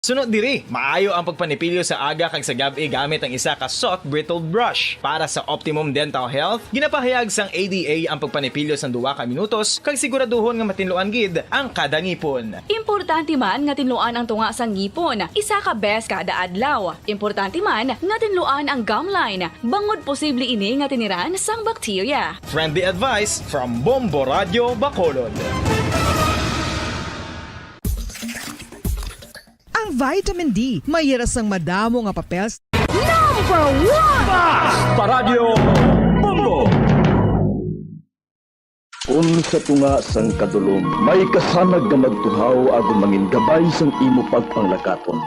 Sunod diri, maayo ang pagpanipilyo sa aga kag sa gabi gamit ang isa ka soft brittle brush. Para sa optimum dental health, ginapahayag sang ADA ang pagpanipilyo sa 2 ka minutos kag siguraduhon nga matinluan gid ang kada ngipon. Importante man nga tinluan ang tunga sa ngipon, isa ka bes kada adlaw. Importante man nga tinluan ang gum line, bangod posible ini nga tiniran sang bakterya. Friendly advice from Bombo Radio Bacolod. Ang vitamin D, mahiras ang madamo nga papel. Number 1! Paradyo Bombo! Unsa tunga sang kadulom, may kasanag nga magtuhaw agon mangin gabay sang imo pagpanglakaton.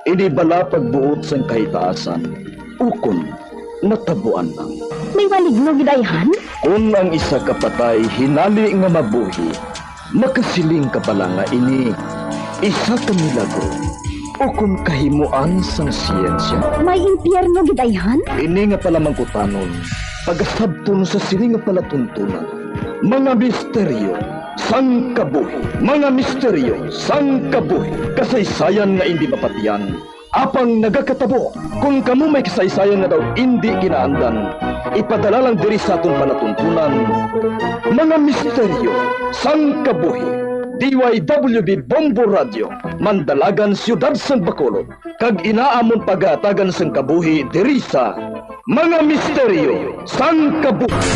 Ini bala pagbuot sang kahitaasan, ukon natabuan lang. May maligno gidayhan? Kung ang isa ka patay hinali nga mabuhi, makasiling ka pala nga ini isa ka milagro o kung kahimuan sang siyensya. May impyerno gidayhan? Ini nga pala mangkutanon, pagasabton sa sili nga palatuntunan. Mga misteryo sang kabuhi, mga misteryo sang kabuhi, kasaysayan nga hindi mapatiyan. Apang nagakatabo, kung kamo may kasaysayan nga daw hindi kinaandan, ipadala lang diri sa atong palatuntunan. Mga misteryo sang kabuhi, DYWB Bombo Radio, Mandalagan, Siyudad San Bacolod, kag inaamon pagatagan sang kabuhi diri sa Mga Misteryo sang Kabuhi.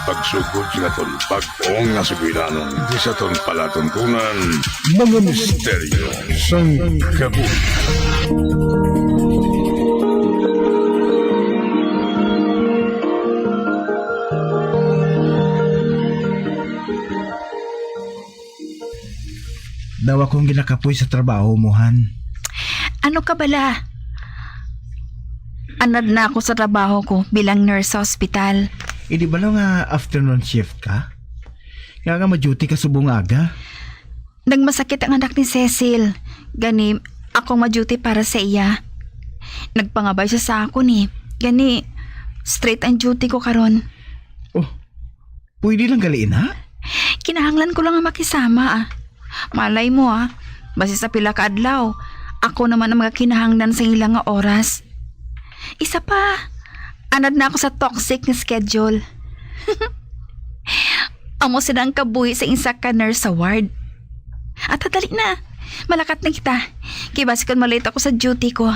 Pagsugod sa ton pag-ong nga subilanon di sa ton palatuntunan mga misteryo sang kabuhi. Daw akong ginakapoy sa trabaho mo, Han. Ano ka bala? Anad na ako sa trabaho ko bilang nurse sa ospital. Di ba lang nga afternoon shift ka? Kaya nga ma-duty ka subong aga. Nagmasakit ang anak ni Cecil. Gani, ako ma-duty para sa iya. Nagpangabay siya sa ako ni. Gani, straight ang duty ko karon. Oh, pwede lang galiin ha? Kinahanglan ko lang ang makisama ah. Malay mo ah, base sa pila ka adlaw, ako naman ang mga kinahanglan sa ilang nga oras. Isa pa, anad na ako sa toxic na schedule. Amo silang kabuhi sa isa ka nurse sa ward. At dali na, malakat na kita. Kaya basikon malate ako sa duty ko.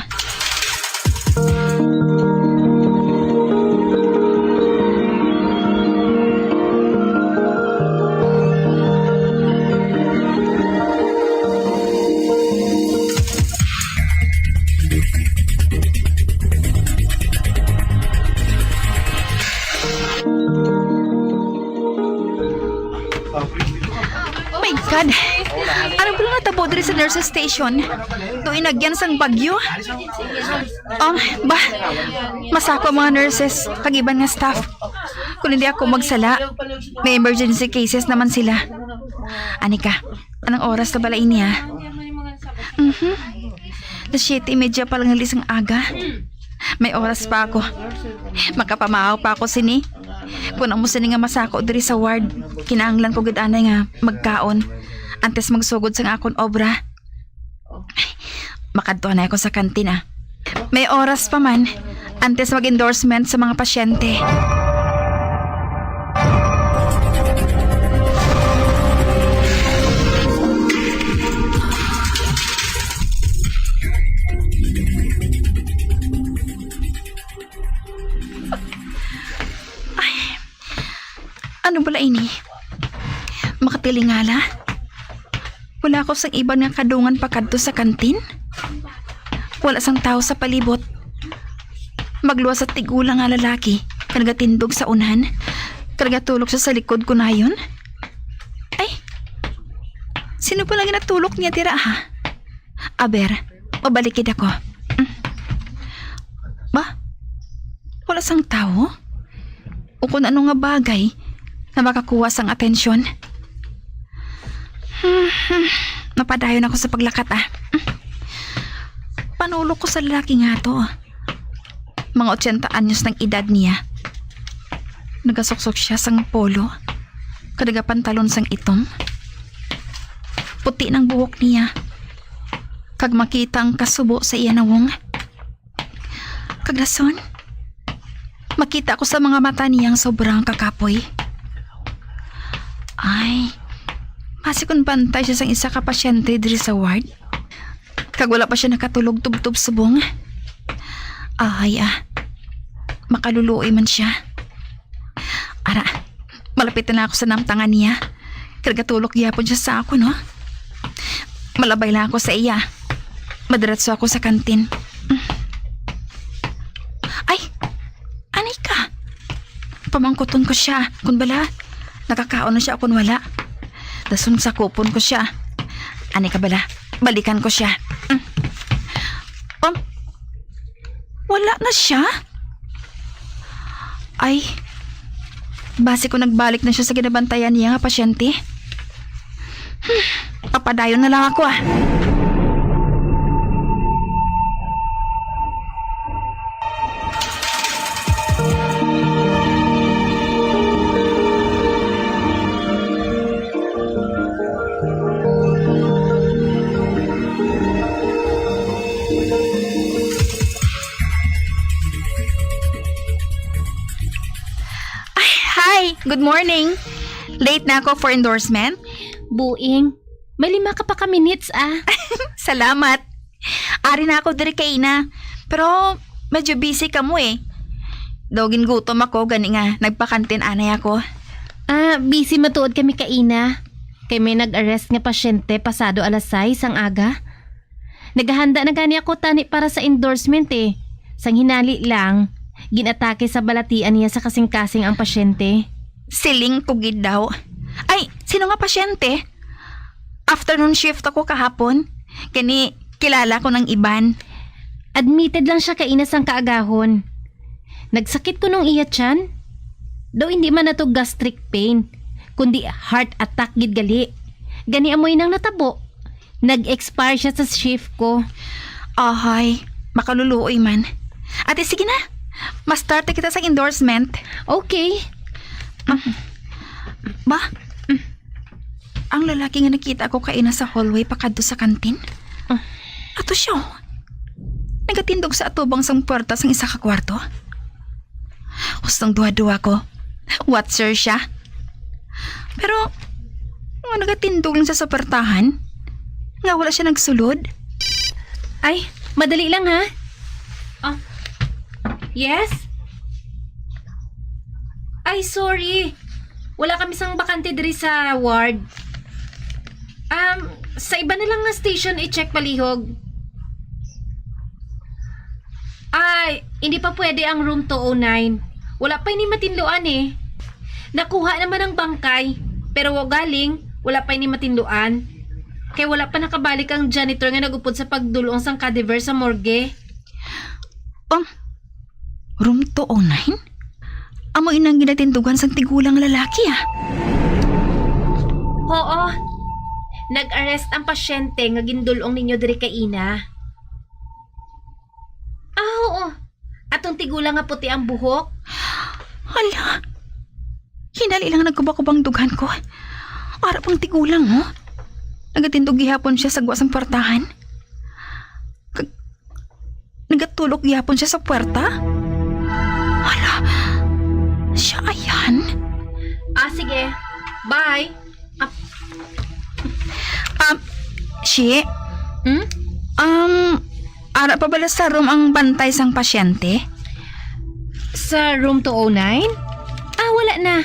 God, ano ba lang natabo diri sa nurses station? Doon inagyan sang bagyo? Masako ang mga nurses, kagiban nga staff. Kung hindi ako magsala, may emergency cases naman sila. Anika, anong oras na bala ini ha? The 7:30 pa lang halis ang aga. May oras pa ako. Makapamahaw pa ako sini. Kung ang musa nga masako diri sa ward, kinahanglan ko gid anay nga magkaon antes magsugod sang akon obra. Makadto na ako sa kantina. May oras pa man antes mag-endorsement sa mga pasyente. Ano bala ini? Makatilingala? Wala ko sang iban nga kadungan pakadto sa kantin? Wala sang tao sa palibot. Magluwas sa tigulang nga lalaki, kanagatindog sa unan, kanagatulog siya sa likod ko na yun? Ay, sino pala ginatulog niya tira ha? Aber, mabalikid ako. Ba? Wala sang tao? O kung ano nga bagay, na makakuha sang atensyon. Napadayon ako sa paglakat Panulo ko sa lalaki nga to. Mga 80 anyos ng edad niya. Nagasuksok siya sang polo. Kadaga pantalon sang itom. Puti ng buhok niya. Kag makita ang kasubo sa iya nawong. Kaglason, makita ko sa mga mata niyang sobrang kakapoy. Ay, masikon bantay siya sang isa ka pasyente diri sa ward. Kag wala pa siya nakatulog tubtob subong. Ay, makaluluoy man siya. Ara, malapit na ako sa namtangan niya. Kagatuloy gyapon siya sa ako, no? Malabay lang ako sa iya. Madiretso ako sa kantin. Ay, anay ka. Pamangkuton ko siya. Kung bala, nakakaon na siya kung wala. Dasun sa kupon ko siya. Anay ka bala, balikan ko siya. Wala na siya? Ay, base ko nagbalik na siya sa ginabantayan niya nga pasyente. Papadayon na lang ako Hi, good morning. Late na ako for endorsement. Buing, may 5 ka pa ka minutes Salamat. Ari na ako diri kay ina. Pero medyo busy ka mo Dogin gutom ako gani nga nagpakantin anay ako. Busy matuod kami kaina. Kay may nag-arrest nga pasyente pasado alas 6 ang aga. Naghahanda na gani ako tani para sa endorsement Sang hinali lang, ginatake sa balatian niya sa kasing-kasing ang pasyente. Siling kugid daw. Ay, sino nga pasyente? Afternoon shift ako kahapon. Kani kilala ko ng iban. Admitted lang siya kaina sang kaagahon. Nagsakit ko nung iya tiyan. Daw hindi man na to gastric pain, kundi heart attack gid gali. Gani amoy nang natabo. Nag-expire siya sa shift ko. Ahay, makaluluoy man. Ate, sige na. Ma-start na kita sa endorsement. Okay. Ba? Ang lalaki nga nakita ko kaina sa hallway pakadto sa kantin. Ato siya. Nagatindog sa atubang sang puwerta sang isa ka kwarto. Hustong duwa-duwa ko. What sir siya? Pero, nagatindog lang sa puwertahan. Nga wala siya nagsulod. Ay, madali lang ha. Yes? Ay, sorry. Wala kami sang bakante diri sa ward. Sa iba na lang na station i-check palihog. Ay, hindi pa pwede ang room 209. Wala pa ini matinluan Nakuha naman ang bangkay, pero galing, wala pa ini matinluan. Kaya wala pa nakabalik ang janitor nga nagupod sa pagdulong sang cadaver sa morgue. Room 209? Amo inang ginatindugan sang tigulang lalaki Oo. Nag-arrest ang pasyente nga gindulong ninyo diri kay ina. Oo. Atong tigulang nga puti ang buhok. Hala, hinali lang nagkubakubang dughan ko. Para pang tigulang Nagatindog gihapon siya sa guwasang puwertahan. Nagatulog gihapon siya sa puwerta. Hala, siya ayan. Sige. Bye. Shi? Ara pa bala sa room ang bantay sang pasyente? Sa room 209? Wala na.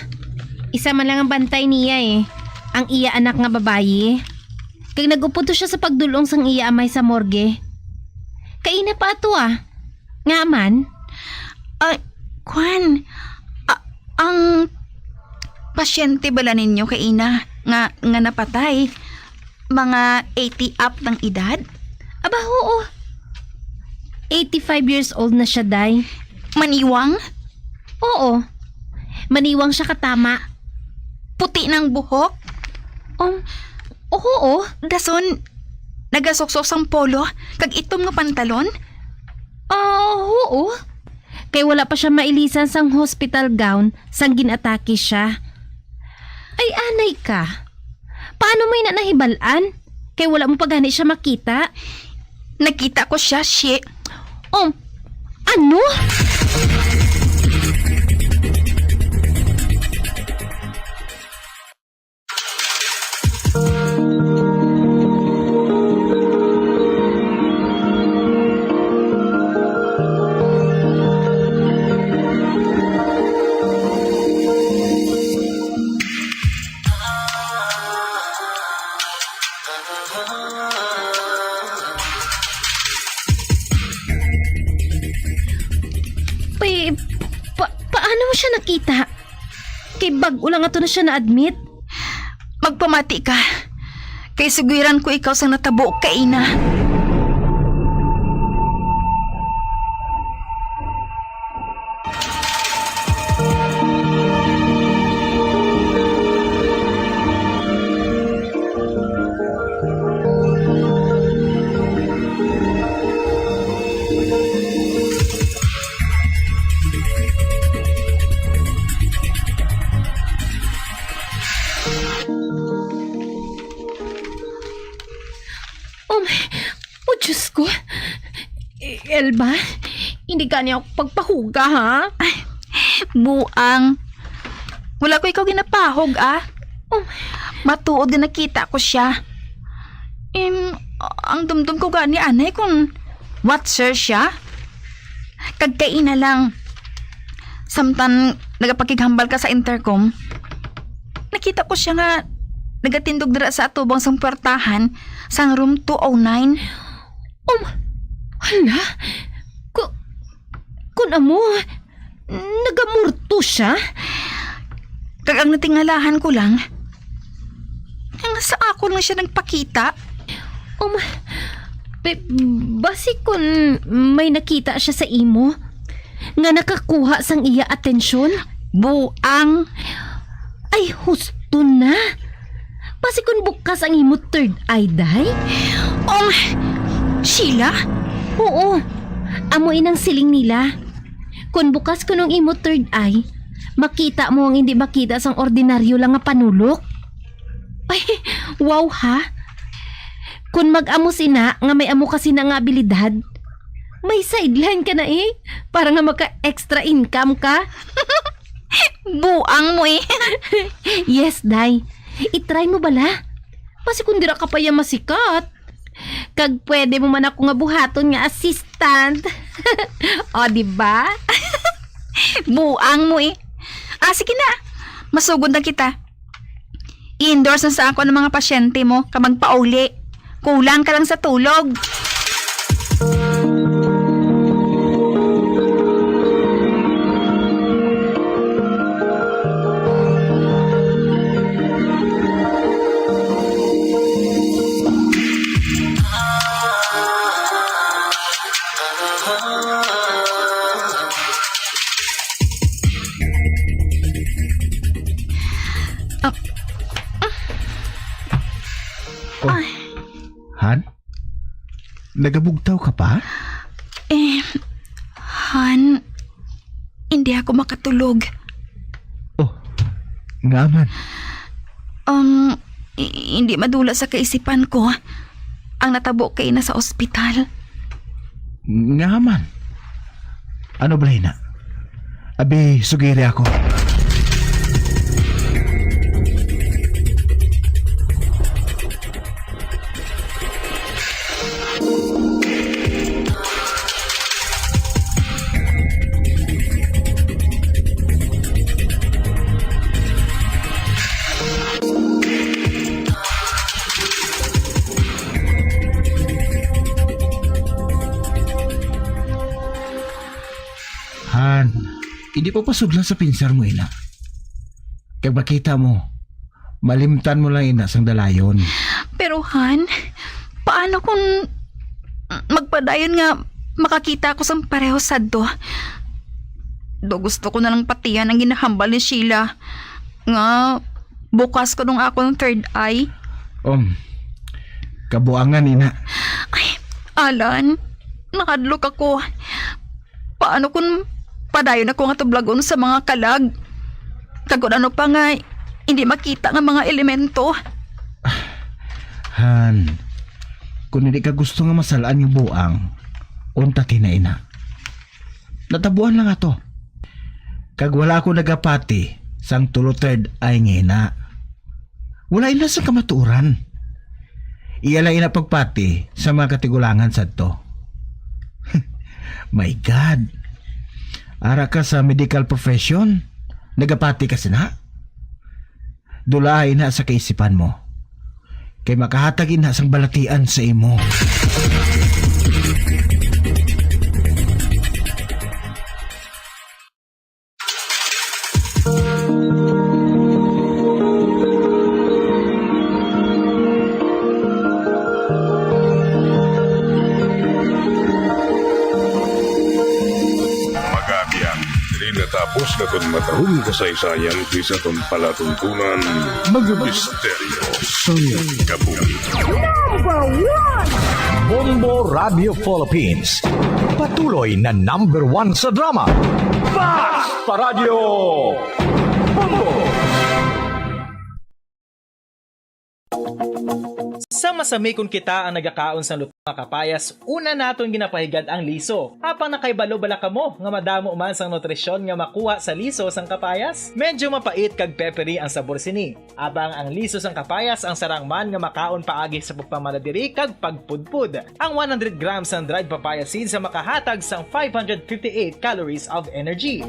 Isa man lang ang bantay niya Ang iya anak nga babayi. Kag nagupod to siya sa pagdulong sang iya amay sa morgue. Kaina pa ato Nga man? Kwan, ang pasyente bala ninyo kaina nga napatay, mga 80 up ng edad? Aba, oo. 85 years old na siya, day. Maniwang? Oo. Maniwang siya katama. puti ng buhok. Oo. Dason, nagasuksok sang polo, kag itom nga pantalon. Oo. Kay wala pa siya mailisan sang hospital gown sang ginatake siya. Ay, anay ka. Paano may nahibalaan? Kay wala mo pa gani siya makita. Nakita ko siya, shi. Ano? Paano mo siya nakita? Kay bago lang ato na siya na-admit. Magpamati ka. Kay sugiran ko ikaw sang natabo ka ina. Diyos ko. Elba, hindi ka niya pagpahuga, ha? Ay, buang. Wala ko ikaw ginapahog, ah. Matuod din nakita ko siya. Ang dumdum ko gani, anay, kung what sir siya? Kagkaina lang. Samtan nagapakighambal ka sa intercom. Nakita ko siya nga nagatindog dira sa atubang sang puwertahan sang room 209. Hala? Kun amo, nagamurto siya? Kag ang natingalahan ko lang, ang sa ako lang siya nagpakita. Basi kun may nakita siya sa imo, nga nakakuha sang iya atensyon? Buang. Ay, husto na. Basi kun bukas ang imo third eye, day? Sheila? Oo. Amuin ang siling nila. Kung bukas ko nung imo third eye, makita mo ang hindi makita sang ordinaryo lang nga panulok. Ay, wow ha? Kung mag-amo sina, nga may amo kasi na nga abilidad, may sideline ka na para nga maka-extra income ka. Buang mo Yes, day. I-try mo bala. Kasi kung dira ka pa yan masikat, kag pwede mo man ako nga buhaton nga assistant. O, diba? Buang mo sige na. Masugod na kita. I-endorse na sa ako ng mga pasyente mo ka magpauli. Kulang ka lang sa tulog. Han? Nagabugtaw ka pa? Han, hindi ako makatulog. Nga man. Hindi madula sa kaisipan ko ang natabo kay na sa ospital. Nga man. Ano balay na? Abi, sugiri ako. Han, hindi pa pasuglan sa pinsar mo, ina. Kaya makita mo, malimtan mo lang, ina, sang dalayon. Pero Han, paano kung magpadayon nga makakita ko sa pareho sadto? Do gusto ko na lang patiyan ang ginahambal ni Sheila. Nga, Bukas ko nung akong third eye. Kabuangan ina. Alan, nakadlok ako. Paano kung padayon ako nga tublagon sa mga kalag? Kagod ano pa nga, hindi makita nga mga elemento. Han, kung hindi ka gusto nga masalaan yung buang, unta na ina. Natabuan lang ato. Kag wala ko nagapati sang tulo third eye nga ina. Wala ina sa kamaturan. Iyala ina pagpati sa mga katigulangan sa to. My God. Ara ka sa medical profession? Nagapati ka na? Dulaay na sa kaisipan mo. Kay makahatag ina sang balatian sa imo. Tapos na itong matahong kasaysayan sa itong palatuntunan, mga misteryo sa kabuhi. Bombo Radio Philippines, patuloy na #1 sa drama. Fast Paradyo Bombo! Sa masamikon kita ang nagakaon sa lupang kapayas, una naton ginapahigad ang liso. Apang nakaibalo bala kamo nga madamo man sang nutrisyon nga makuha sa liso sang kapayas. Medyo mapait kag peppery ang sabor sini. Abang ang liso sang kapayas ang sarang man nga makaon paagi sa pagpamaladiri kag pagpudpud. Ang 100 grams ng dried papaya seeds sa makahatag sang 558 calories of energy.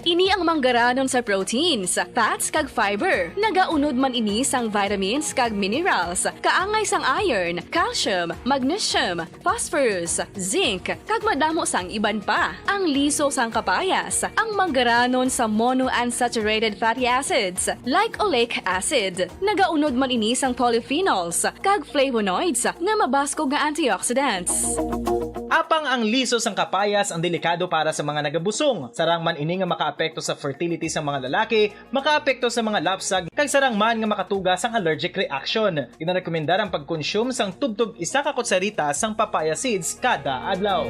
Ini ang manggaranon sa proteins, fats kag fiber. Nagaunod man ini sang vitamins kag minerals, kaangay sang iron, calcium, magnesium, phosphorus, zinc, kag madamo sang iban pa. Ang liso sang kapayas, ang manggaranon sa monounsaturated fatty acids like oleic acid. Nagaunod man ini sang polyphenols kag flavonoids nga mabaskog nga antioxidants. Apang ang liso sang kapayas ang delikado para sa mga nagabusong. Sarang man ini nga makaapekto sa fertility sa mga lalaki, makaapekto sa mga lapsag, kag sarang man nga makatuga sang allergic reaction. Ginarekomendar ang pagkonsume sang tubtog 1 ka kutsarita sang papaya seeds kada adlaw.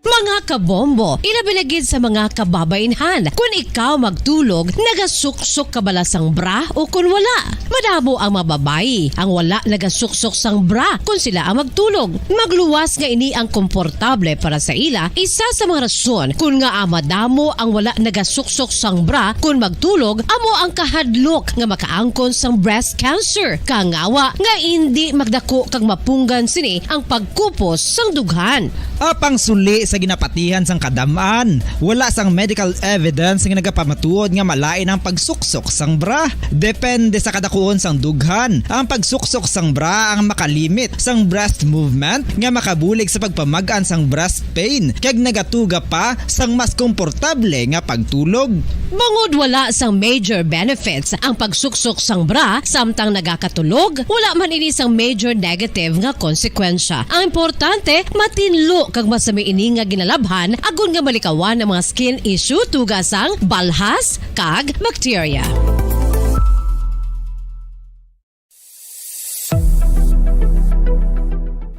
Mga kabombo, ilabiligid sa mga kababainhan. Kung ikaw magtulog, nagasuksok ka bala sang bra o kung wala. Madamo ang mababayi ang wala nagasuksok sang bra kung sila ang magtulog. Magluwas nga ini ang komportable para sa ila. Isa sa mga rason kung nga madamo ang wala nagasuksok sang bra kung magtulog, amo ang kahadlok nga makaangkon sang breast cancer. Kangawa nga hindi magdako kag mapunggan sini ang pagkupos sang dughan. Apang suli sa ginapatihan sang kadamaan, wala sang medical evidence nga nagapamatuod nga malain ang pagsuksok sang bra. Depende sa kadakuon sang dughan. Ang pagsuksok sang bra ang makalimit sang breast movement nga makabulig sa pagpamagaan sang breast pain kag nagatuga pa sang mas komportable nga pagtulog. Bangod wala sang major benefits ang pagsuksok sang bra samtang nagakatulog, wala man ini sang major negative nga konsekwensya. Ang importante, matinlo kag masami ini nga ginalabhan agon nga malikawan ang mga skin issue tugas ang balhas kag bacteria.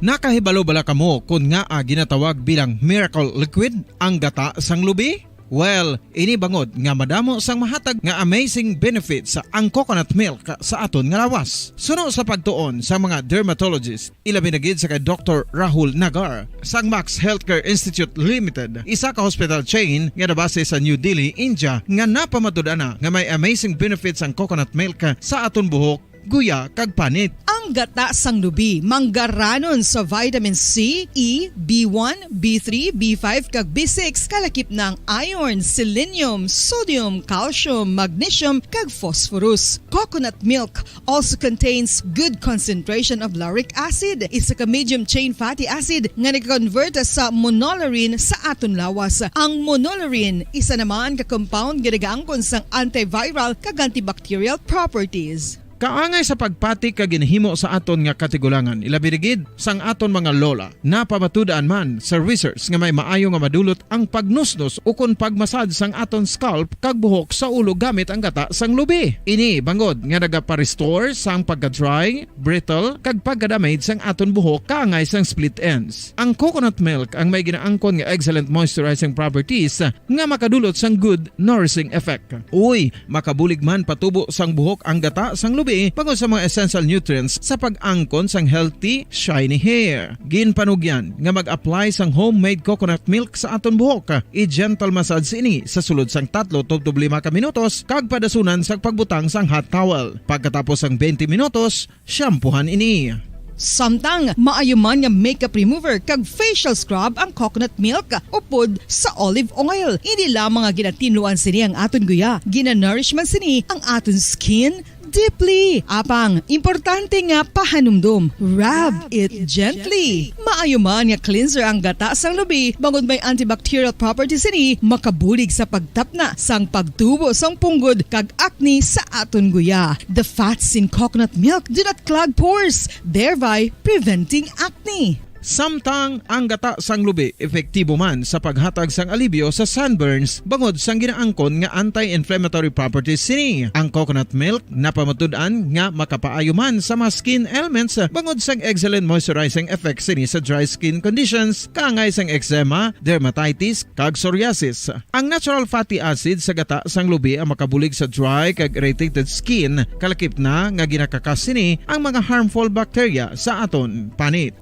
Nakahibalo bala kamo kung nga ginatawag bilang miracle liquid ang gata sang lubi? Well, ini bangod nga madamo sang mahatag nga amazing benefits sa ang coconut milk sa aton nga lawas. Suno sa pagtuon sa mga dermatologist, ilabi na gid sa kay Dr. Rahul Nagar sang Max Healthcare Institute Limited, isa ka hospital chain nga nabase sa New Delhi, India, nga napamatud-ana nga may amazing benefits ang coconut milk sa aton buhok, guya kag panit. Ang gata sang lubi manggaranon sa vitamin C, E, B1, B3, B5 kag B6 kalakip ng iron, selenium, sodium, calcium, magnesium kag phosphorus. Coconut milk also contains good concentration of lauric acid, isa ka medium chain fatty acid nga nag-convert sa monolarin sa aton lawas. Ang monolarin isa naman ka compound nga nagaangkon sang antiviral kag antibacterial properties. Kaangay sa pagpati kag ginhimo sa aton nga katigulangan, ilabi gid sang aton mga lola na pamatudaan man sa research nga may maayo nga madulot ang pagnusnos ukon pagmasad sang aton scalp kag buhok sa ulo gamit ang gata sang lubi. Ini bangod nga nagapa-restore sang pagka-dry, brittle kag pagka-damage sang aton buhok kaangay sang split ends. Ang coconut milk ang may ginaangkon nga excellent moisturizing properties nga makadulot sang good nourishing effect. Uy, makabulig man patubo sang buhok ang gata sang lubi bangod sa mga essential nutrients sa pag-angkon sang healthy, shiny hair. Ginpanugyan nga mag-apply sang homemade coconut milk sa aton buhok. I-gentle massage ini sa sulod sang 3 to 5 ka minutos kag padasunan sa pagbutang sang hot towel. Pagkatapos sang 20 minutos, shampoohan ini. Samtang maayuman nga makeup remover kag facial scrub ang coconut milk upod sa olive oil. Hindi lamang nga ginatinluan sini ang aton guya, gina-nourishman sini ang aton skin deeply. Apang, importante nga pahanumdum. Rub it gently. Maayuman nga cleanser ang gata sang lubi bangod may antibacterial properties ini makabulig sa pagtapna sang pagtubo sang punggod kag acne sa aton guya. The fats in coconut milk do not clog pores, thereby preventing acne. Samtang ang gata sang lubi epektibo man sa paghatag sang alibyo sa sunburns bangod sang ginaangkon nga anti-inflammatory properties sini. Ang coconut milk napamatud-an nga makapaayo man sa mga skin ailments bangod sang excellent moisturizing effect sini sa dry skin conditions kaangay sang eczema, dermatitis kag psoriasis. Ang natural fatty acid sa gata sang lubi ang makabulig sa dry kag irritated skin kalakip na nga ginakakas sini ang mga harmful bacteria sa aton panit.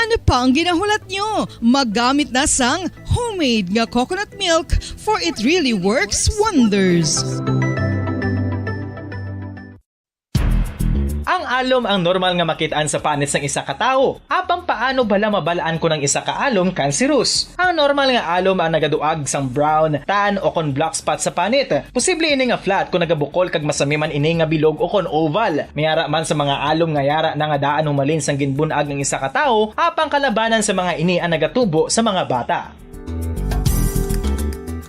Ano pa ang ginahulat nyo? Magamit na sang homemade nga coconut milk for it really works wonders. Ang alom ang normal nga makitaan sa panit sang isa ka tawo. Apang paano bala mabalaan ko ng isa ka alom cancerous? Ang normal nga alom ang nagaduag sang brown, tan o kon black spot sa panit. Posible ini nga flat kung nagabukol kag masami man ini nga bilog o kon oval. Mayara man sa mga alom nga yara na nga daan humalin sang ginbunag ng isa ka tawo, apang kalabanan sa mga ini ang nagatubo sa mga bata.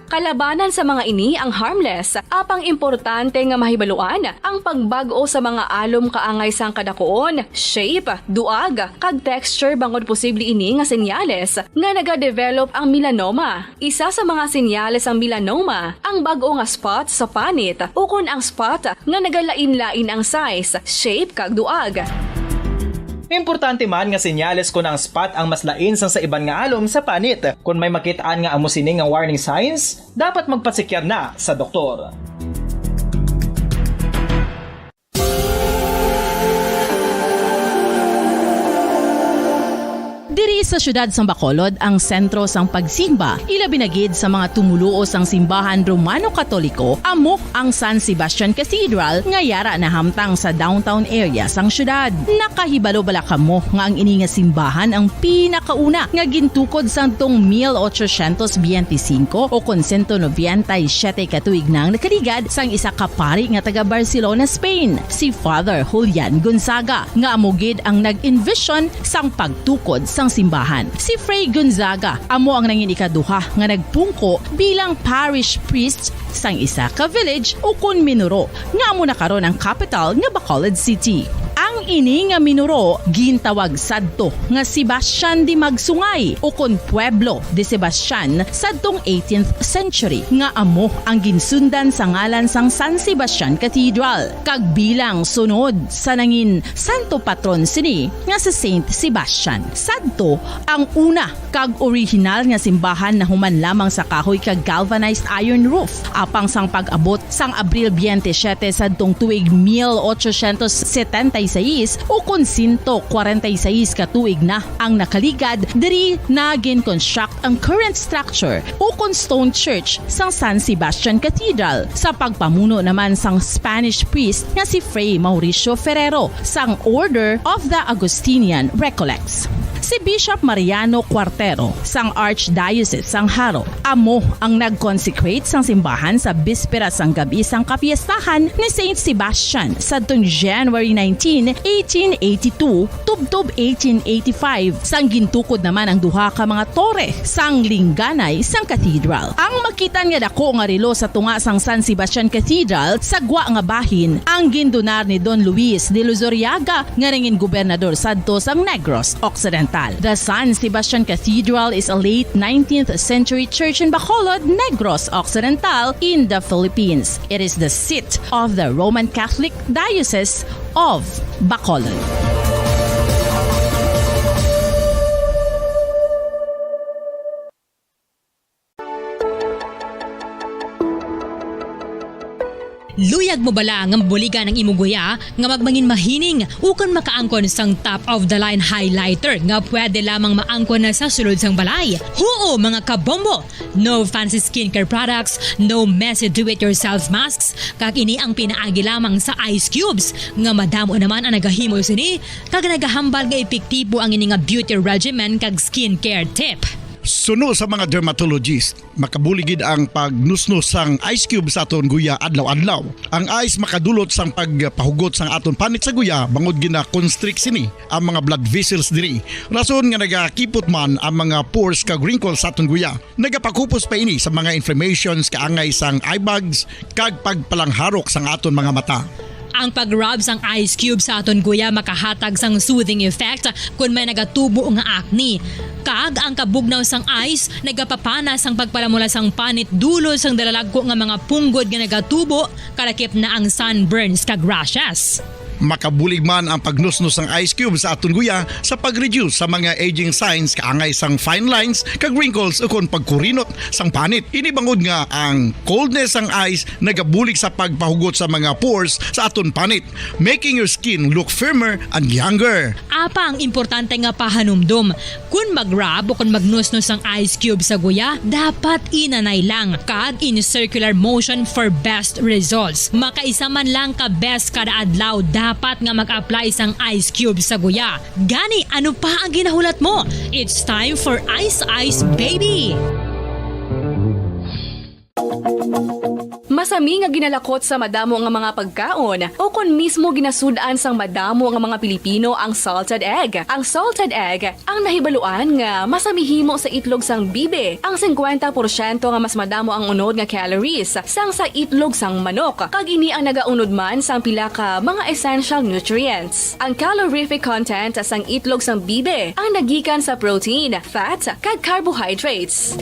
Kalabanan sa mga ini ang harmless, apang importante nga mahibaluan ang pagbago sa mga alom kaangay sang kadakuon, shape, duag, kag texture bangod posible ini nga senyales nga nagadevelop ang melanoma. Isa sa mga senyales ang melanoma, ang bago nga spot sa panit ukon ang spot nga nagalain-lain ang size, shape kag duag. Importante man nga senyales kung ang spot ang mas lain sang sa iban nga alom sa panit. Kung may makitaan nga amo sini nga warning signs, dapat magpasikyar na sa doktor. Diri sa syudad sang Bacolod ang sentro sang pagsimba, ilabi na gid sa mga tumuluo sang simbahan Romano-Katoliko, amo ang San Sebastian Cathedral nga yara na hamtang sa downtown area sang syudad. Nakahibalo bala kamo nga ang ini nga simbahan ang pinakauna nga gintukod sang tong 1825 o kon 197 katuig nang nakaligad sang isa ka pari nga taga Barcelona, Spain, si Father Julian Gonzaga, nga amo gid ang nag-envision sang pagtukod sang simbahan. Si Fray Gonzaga amo ang nangin ikaduha nga nagpungko bilang parish priest sang isa ka village o kun Minuro nga amo na karon ang capital nga Bacolod City. Ang ini nga Minuro gintawag sadto nga Sebastian de Magsungay o kon Pueblo de Sebastian sadtong 18th century nga amo ang ginsundan sa ngalan sang San Sebastian Cathedral kag bilang sunod sa nangin santo patron sini nga si Saint Sebastian. Sadto ang una kag original nga simbahan na human lamang sa kahoy kag galvanized iron roof apang sang pag-abot sang Abril 27 sadtong tuig 1876 o kon 146 katuig na ang nakaligad diri na gin-construct ang current structure o kon stone church sang San Sebastian Cathedral sa pagpamuno naman sang Spanish priest nga si Fray Mauricio Ferrero sang Order of the Augustinian Recollects. si Bishop Mariano Cuartero sang Archdiocese sang Haro. Amo ang nag-consecrate sang simbahan sa bispera sang gabi sang kapiestahan ni Saint Sebastian sa January 19, 1882 tubtob 1885 sang gintukod naman ang duha ka mga tore sang lingganay sang cathedral. Ang makitan nga dako nga relo sa tunga sang San Sebastian Cathedral sa gwa nga bahin ang gindonar ni Don Luis de Luzuriaga nga ringin gobernador sadto sang Negros Occidental. The San Sebastian Cathedral is a late 19th century church in Bacolod, Negros Occidental in the Philippines. It is the seat of the Roman Catholic Diocese of Bacolod. Luyag mo bala nga mabuligan ng imong guya nga magmangin mahining ukon makaangkon sang top of the line highlighter nga pwede lamang maangkon na sa sulod sang balay. Huo mga kabombo! No fancy skincare products, no messy do-it-yourself masks, kag ini ang pinaagi lamang sa ice cubes nga madamo naman ang nagahimo sini kag nagahambal nga epektibo ang ini nga beauty regimen kag skincare tip. Suno sa mga dermatologist, makabuligid ang pagnusnos sang ice cube sa aton guya adlaw-adlaw. Ang ice makadulot sang pagpahugot sang aton panit sa guya bangod gina constrict sini ang mga blood vessels diri. Rason nga nagakipot man ang mga pores kag wrinkles sa aton guya. Nagapakupos pa ini sa mga inflammations kaangay sang eye bags kag pagpalangharok sang aton mga mata. Ang pag-rub sang ice cube sa aton guya makahatag sang soothing effect kung may nagatubo nga acne. Kag ang kabugnaw sang ice nagapapana sang pagpalamula sang panit dulo sang dalalagko nga mga punggod nga nagatubo kalakip na ang sunburns kag rashes. Makabulig man ang pagnusnos ng ice cube sa aton guya sa pag-reduce sa mga aging signs kaangay sang fine lines kag wrinkles ukon pagkurinot sang panit. Ini bangod nga ang coldness sang ice nagabulig sa pagpahugot sa mga pores sa aton panit, making your skin look firmer and younger. Apa ang importante nga pahanumdum, kung mag-rub o kung magnusnos ang ice cube sa guya, dapat inanay lang kag in circular motion for best results. Makaisa man lang ka best kada adlaw dapat nga mag-apply sang ice cube sa guya. Gani, ano pa ang ginahulat mo? It's time for Ice Ice Baby! Masami nga ginalakot sa madamo nga mga pagkaon o kung mismo ginasudaan sang madamo nga mga Pilipino ang salted egg. Ang salted egg ang nahibaluan nga masamihimo sa itlog sang bibe. Ang 50% nga mas madamo ang unod nga calories sang sa itlog sang manok. Kag ini ang nagaunod man sang pila ka mga essential nutrients. Ang calorific content sang itlog sang bibe ang nagikan sa protein, fat, kag carbohydrates.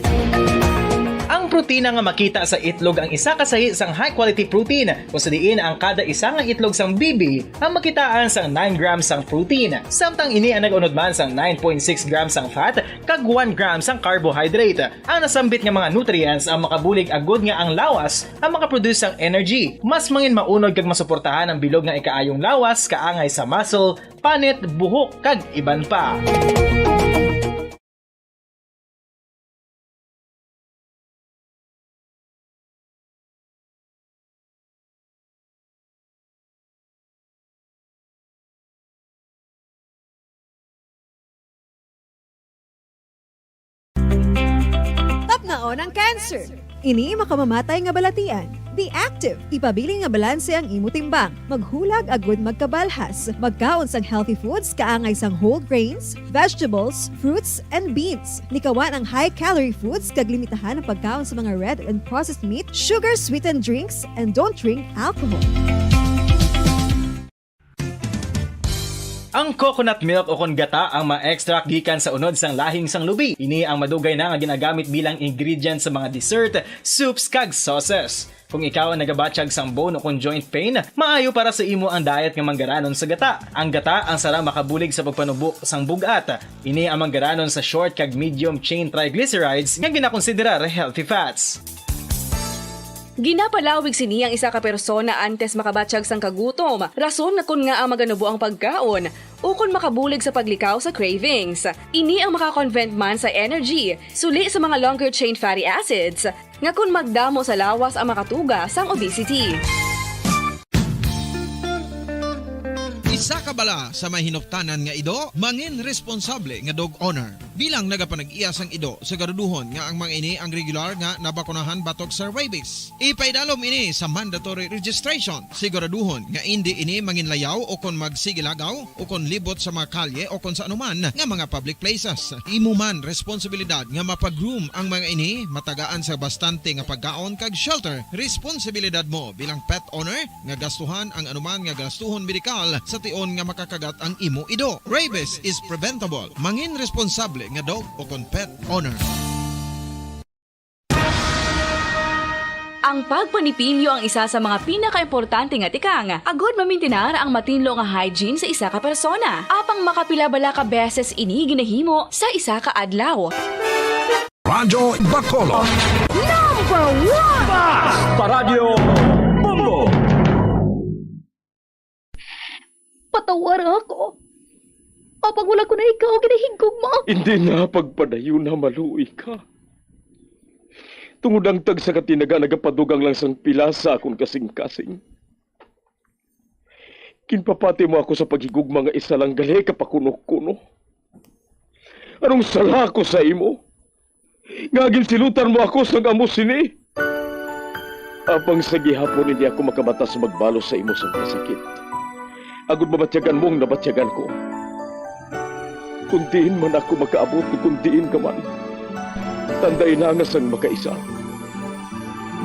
Ang protina nga makita sa itlog ang isa kasahi sang high quality protein kung sa diin ang kada isa nga itlog sang bibi ang makitaan sang 9 grams sang protein. Samtang ini ang nag-unod man sang 9.6 grams sang fat kag 1 gram sang carbohydrate. Ang nasambit nga mga nutrients ang makabulig agud nga ang lawas ang makaproduce sang energy. Mas mangin maunod kag masuportahan ang bilog nga ikaayong lawas kaangay sa muscle, panit, buhok kag iban pa. Naon ang cancer. Ini makamamatay nga balatian. Be active. Ipabili nga balanse ang imo timbang. Maghulag agud magkabalhas. Magkaon sang healthy foods kaangay sang whole grains, vegetables, fruits, and beans. Likawan ang high-calorie foods kag limitahan ang pagkaon sa mga red and processed meat, sugar-sweetened drinks, and don't drink alcohol. Ang coconut milk o kon gata ang ma-extract gikan sa unod sang lahing sang lubi. Ini ang madugay na nga ginagamit bilang ingredient sa mga dessert, soups kag sauces. Kung ikaw ang nagabatsyag sang bone o kung joint pain, maayo para sa imo ang diet nga manggaranon sa gata. Ang gata ang sara makabulig sa pagpanubo sang bugat. Ini ang manggaranon sa short kag medium chain triglycerides nga ginakonsiderar healthy fats. Ginapalawig sini ang isa ka persona antes makabatsyag sang kagutom. Rason na kun nga ang maganubo ang pagkaon o kun makabulig sa paglikaw sa cravings. Ini ang makakonvent man sa energy, suli sa mga longer chain fatty acids, nga kun magdamo sa lawas ang makatuga sang obesity. Isa ka bala sa may hinuptanan nga ido, mangin responsable nga dog owner. Bilang nagapanag-iyas ang ido, siguraduhon nga ang mga ini ang regular nga nabakunahan batok sa rabies. Ipaidalom ini sa mandatory registration. Siguraduhon nga hindi ini manginlayaw o kon magsigilagaw o kon libot sa mga kalye o kon sa anuman nga mga public places. Imo man responsibilidad nga mapag-groom ang mga ini, matagaan sa bastante nga pagkaon kag shelter. Responsibilidad mo bilang pet owner nga gastuhan ang anuman nga gastuhon medikal sa tion nga makakagat ang imo ido. Rabies is preventable. Mangin responsable nga dog o kon pet owner. Ang pagpanipilyo ang isa sa mga pinaka-importante nga tikang. Agod mamintinar ang matinlo nga hygiene sa isa ka persona. Apang makapila-bala ka beses ini ginahimo sa isa ka adlaw. Radyo Bacolod. Number 1! Basta Radio Bongo. Patawar ako. Apag wala ko na ikaw, ginahigog mo. Hindi na pagpadayo na maluoy ka. Tungod ang tag sa katinaga nagapadugang lang sang pila sa akong kasing-kasing. Kinpapati mo ako sa paghigugma nga isa lang gali kapakuno-kuno. Anong sala ko sa imo? Ngagin silutan mo ako sa amos sini. Abang sa gihapon hindi ako makabatas magbalo sa imo sa kasakit. Agud mabatyagan mong nabatyagan ko. Kundiin man ako makaabot o kundiin ka man. Tanday na nga sang makaisa.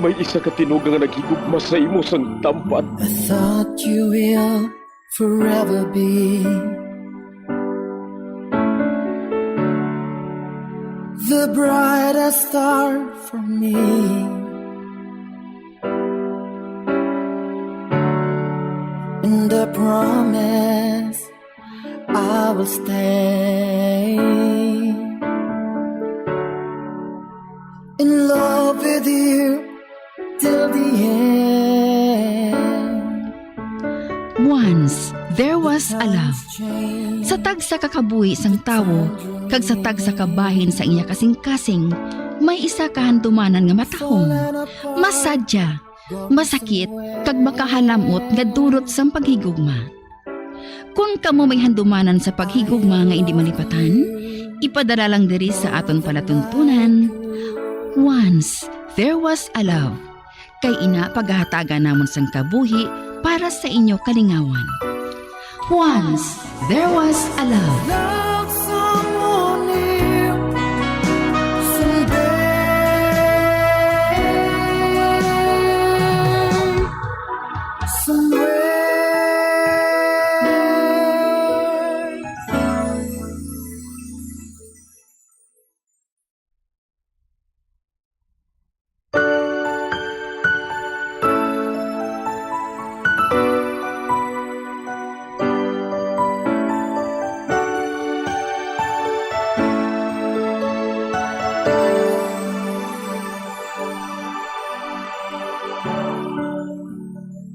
May isa ka tinuga nga naghigugma sa imo sang tampat. I thought you will forever be the brightest star for me. And I promise I will stay in love with you till the end. Once, there was a love. Sa tag sa kakabuhi sang tawo, kag sa tag sa kabahin sa iya kasing-kasing, may isa kahandumanan nga matahong, masadya, masakit, kag makahalamot nga dulot sang paghigugma. Kung kamo may handumanan sa paghigugma nga hindi malipatan, ipadala lang diri sa aton palatuntunan. Once, there was a love. Kay ina paghahatagan namon sang kabuhi para sa inyo kalingawan. Once, there was a love. Love someone new someday, somewhere.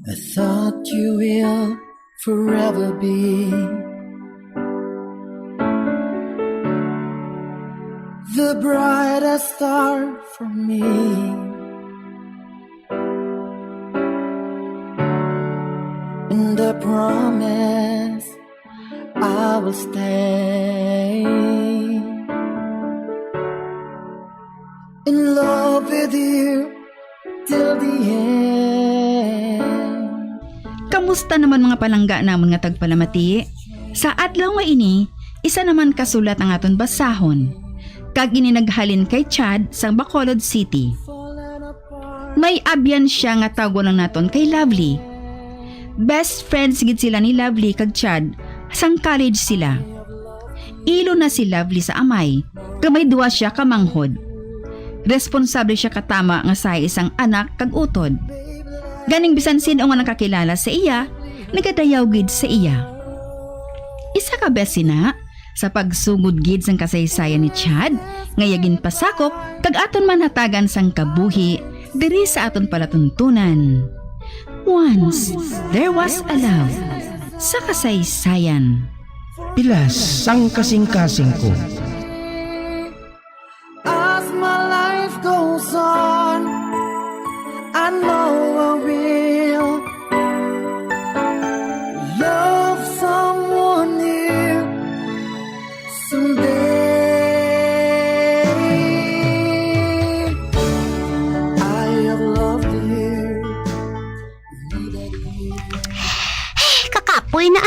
I thought you will forever be the brightest star for me. And I promise I will stay in love with you till the end. Kamusta naman mga palangga namon nga tagpalamati? Sa adlaw nga ini, isa naman kasulat ang aton basahon. Kag ini naghalin kay Chad sa Bacolod City. May abyan siya nga tawgon lang naton kay Lovely. Best friends gid sila ni Lovely kag Chad, sang college sila. Ilo na si Lovely sa amay, kamay duwa siya kamanghod. Responsable siya katama nga sa isang anak kag utod. Ganing bisan sino nga nakakilala sa iya, nagadayaw gid sa iya. Isa ka besina sa pagsugod gid sang kasaysayan ni Chad, ngayagin pasakop kag aton manhatagan sang kabuhi diri sa aton palatuntunan. Once, there was a love sa kasaysayan. Pilas sang kasing-kasing ko. As my life goes on, I know I will love Uy na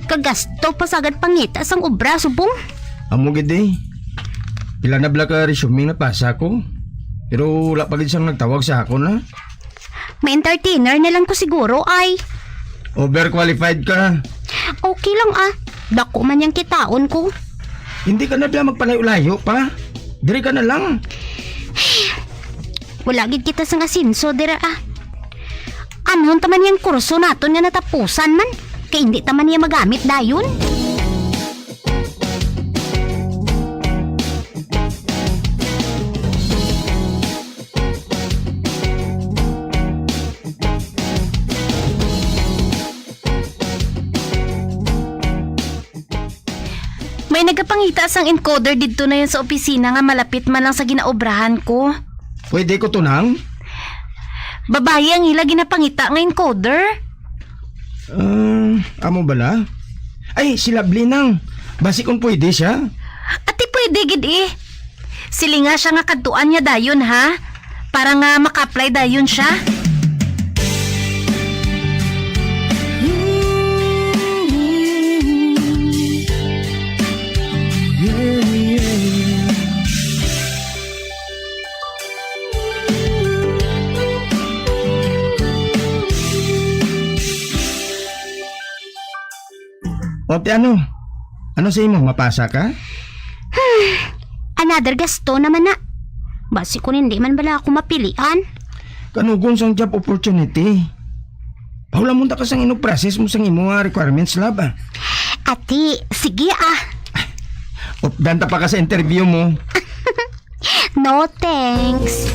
kagasto pa sagad pangita sang obra subong. Amo gid eh. Pila na bala ka resume na pasa ko. Pero wala pa gid siyang nagtawag sa ako na. May entertainer na lang ko siguro ay. Overqualified ka. Okay lang Dako man yang kitaon ko. Hindi ka na bala magpalayo-layo pa. Diri ka na lang. Wala gid kita sang asinso dira Anhon taman yang kurso naton nga natapusan man. Kay hindi taman niya magamit dayon. May nagapangita sang encoder dito na yun sa opisina nga malapit man lang sa ginaobrahan ko. Pwede ko tunang? Babae ang ila ginapangita nga encoder. Amo bala? Ay, si Lovely nang. Basi kung pwede siya. Ati pwede gid Sili nga siya nga kadtuan niya dayon ha. Para nga maka-apply dayon siya. Ote ano? Ano sa imo? Mapasa ka? Another gasto naman na. Basi kung hindi man bala ako mapilian. Kanugon sang job opportunity. Paula munta ka sang ino-process mo sang imo nga requirements lab Ati, sige Updanta pa ka sa interview mo. No thanks.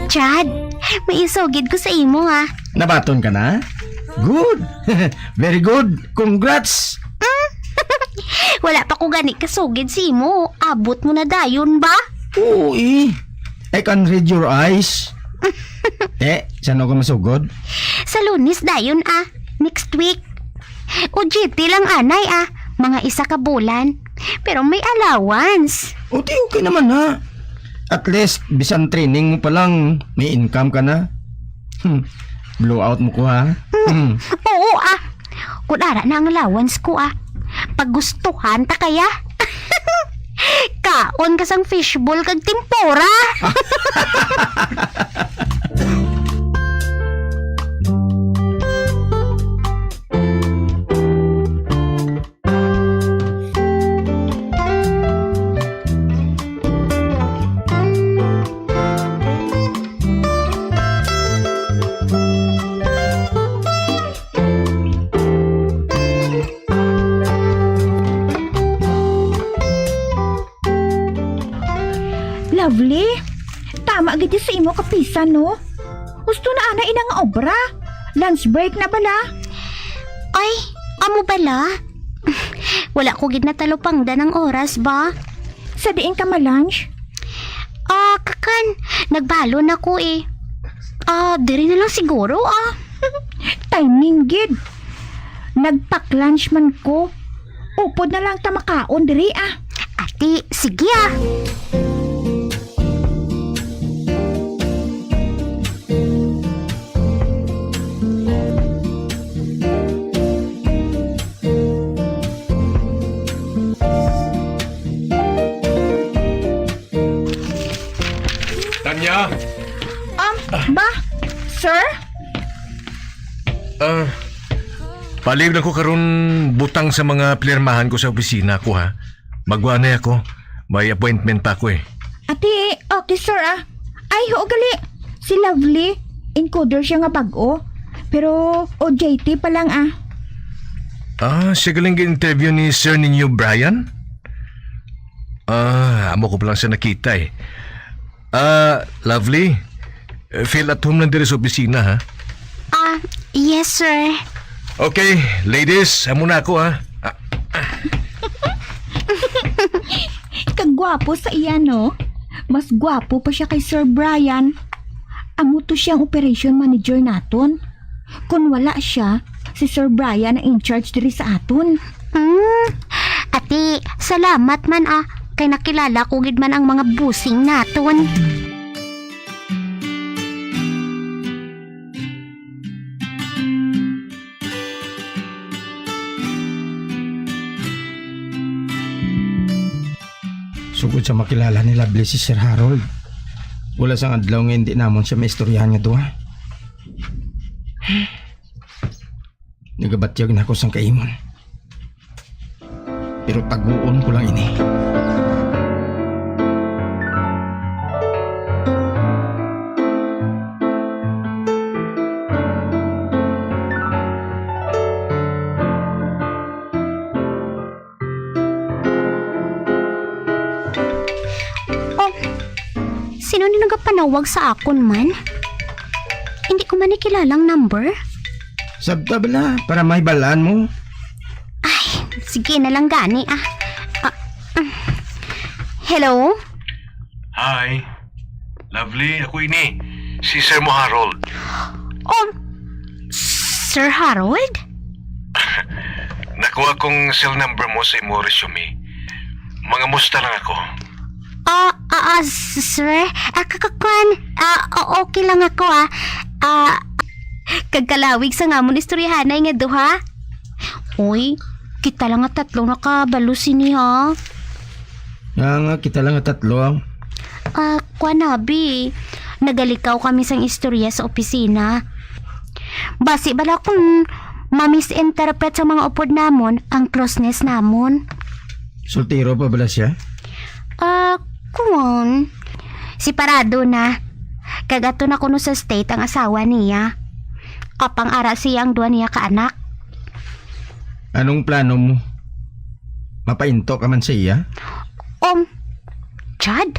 Chad, may isugid ko sa imo Nabaton ka na? Good. Very good. Congrats. Wala pa ko gani kasugid sa imo. Abot mo na dayon ba? Oo I can read your eyes. Saan ako masugod? Sa Lunes dayon next week. O GT lang anay mga isa ka bulan. Pero may allowance. Okay naman At least, bisan training mo pa lang, may income ka na. Blowout mo ko Oo Kudara na ang allowance ko Paggustuhan ta kaya? Kaon ka sang fishbowl kag tempura. Lovely. Tama gid sa imo kapisan no. Gusto na ana inang obra. Lunch break na bala. Ay, amo bala? Wala ko gid natalupangda ng oras ba? Sa diin ka ma-lunch? Kakan, nagbalo na ko diri na lang siguro Timing gid. Nagpak-lunch man ko. Upod na lang ta makaon diri Ati, sige Tanya? Ba? Sir? Palig na ko karon butang sa mga plirmahan ko sa opisina ko Magwanay ako. May appointment pa ako Ati, okay sir Ay, gali. Si Lovely, encoder siya nga bag-o. Pero OJT pa lang siya galing interview ni Sir ninyo Brian? Amo ko pa lang siya nakita Lovely, feel at home lang dito sa opisina yes sir. Okay, ladies, amo na ako Kagwapo sa iya no. Mas gwapo pa siya kay Sir Brian. amo to siyang operation manager naton. Kung wala siya, si Sir Brian ang in charge diri sa aton. Ati, salamat man kay nakilala ko gid man ang mga busing naton. Sugod sa makilala ni Lovely si Sir Harold. Wala sang adlaw nga hindi namon siya maistoryahan nga duha. Nagabatyag na ako sang kaimon. Pero taguon ko lang ini. Sino ni nagapanawag sa akon man? Hindi ko man ikilalang number. Sabta bala para may balaan mo. Sige na lang gani Hello? Hi. Lovely, ako ini. Si Sir mo Harold. Sir Harold? Nakuha kong cell number mo sa imo resume. Mga musta lang ako. Sir, okay lang ako kagkalawig sa ngamon istoryahanay nga duha. Uy, kita lang nga tatlo nakabalo sini ha. Nga kita lang nga tatlo. Kwanabi, nagalikaw kami sang istorya sa opisina. Basi bala kung ma-misinterpret sa mga upod namon ang closeness namon. Soltero pa bala siya? Kumon. Si Parado na. Kagato na kuno sa state ang asawa niya. Kapang ara siyang duwa niya ka anak. Anong plano mo? Mapainto ka man sa iya? Chad?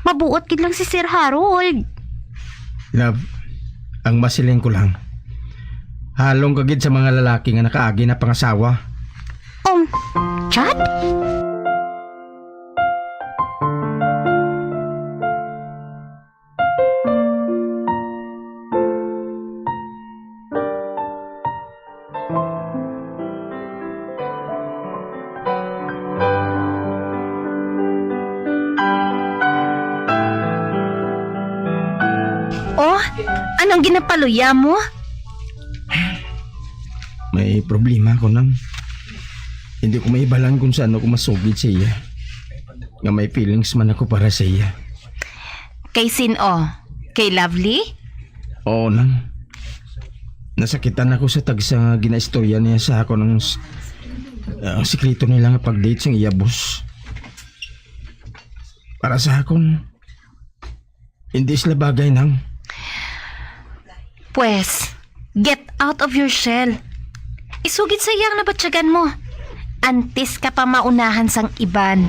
Mabuot gid lang si Sir Harold. Love, ang masiling ko lang. Halong kagid sa mga lalaki nga nakaagi na pangasawa. Chad? Anong ginapaluya mo? May problema ko nang. Hindi ko maibalan kung saan ako masugid sa iya. Nga may feelings man ako para sa iya. Kay sino? Kay Lovely? Oo nang. Nasakitan ako sa tagsa ginaistorya niya sa ako ng sikreto nila nga pag-date sa iya boss. Para sa akon, hindi sila bagay nang. Pues, get out of your shell. Isugid sa iyang nabatsyagan mo. Antes ka pa maunahan sang iban.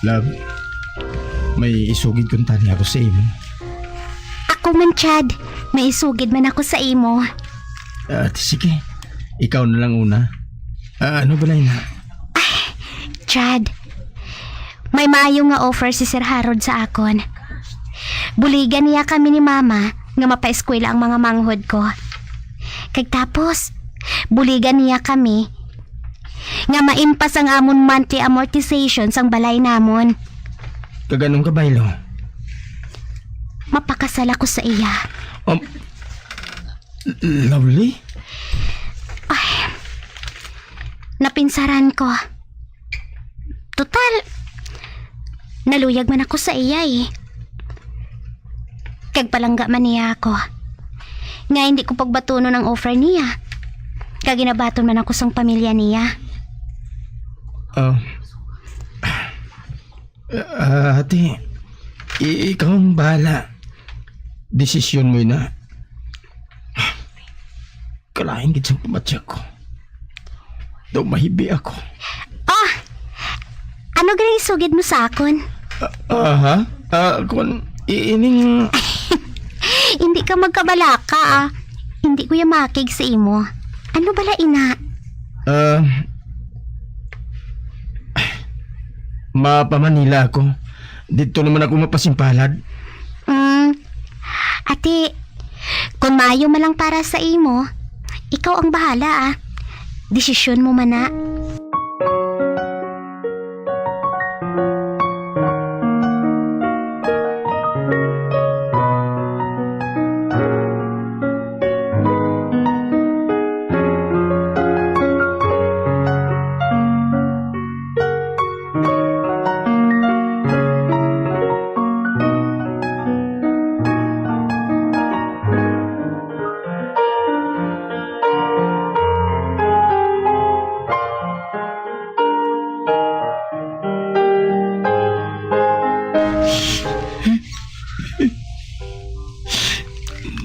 Love, may isugid kong tani ako sa imo. Ako man, Chad. May isugid man ako sa imo. Sige, ikaw na lang una. Ano ba na? Chad, may maayo nga offer si Sir Harold sa akon. Buligan niya kami ni Mama nga mapa-eskwela ang mga manghod ko. Kagtapos, buligan niya kami nga maimpas ang amon monthly amortization sang balay namon. Kaganong ka, Baylo? Mapakasal ako sa iya. Lovely? Napinsaran ko. Total, naluyag man ako sa iya eh. Kag palangga man niya ako. Nga hindi ko pagbatuno ng offer niya. Kag ginabaton man ako sang pamilya niya. Ate, ikaw ang bahala. Desisyon mo na. Kalahin gid sang pamatya ko. Daw mahibi ako. Ano galing isugid mo sa akon? Kung ining... Hindi ka magkabalaka. Hindi ko yamakig sa imo. Ano bala ina? Mapamanila ako. Dito naman ako mapasimpalad. Ate, kung mayo man lang para sa imo, ikaw ang bahala Desisyon mo man na.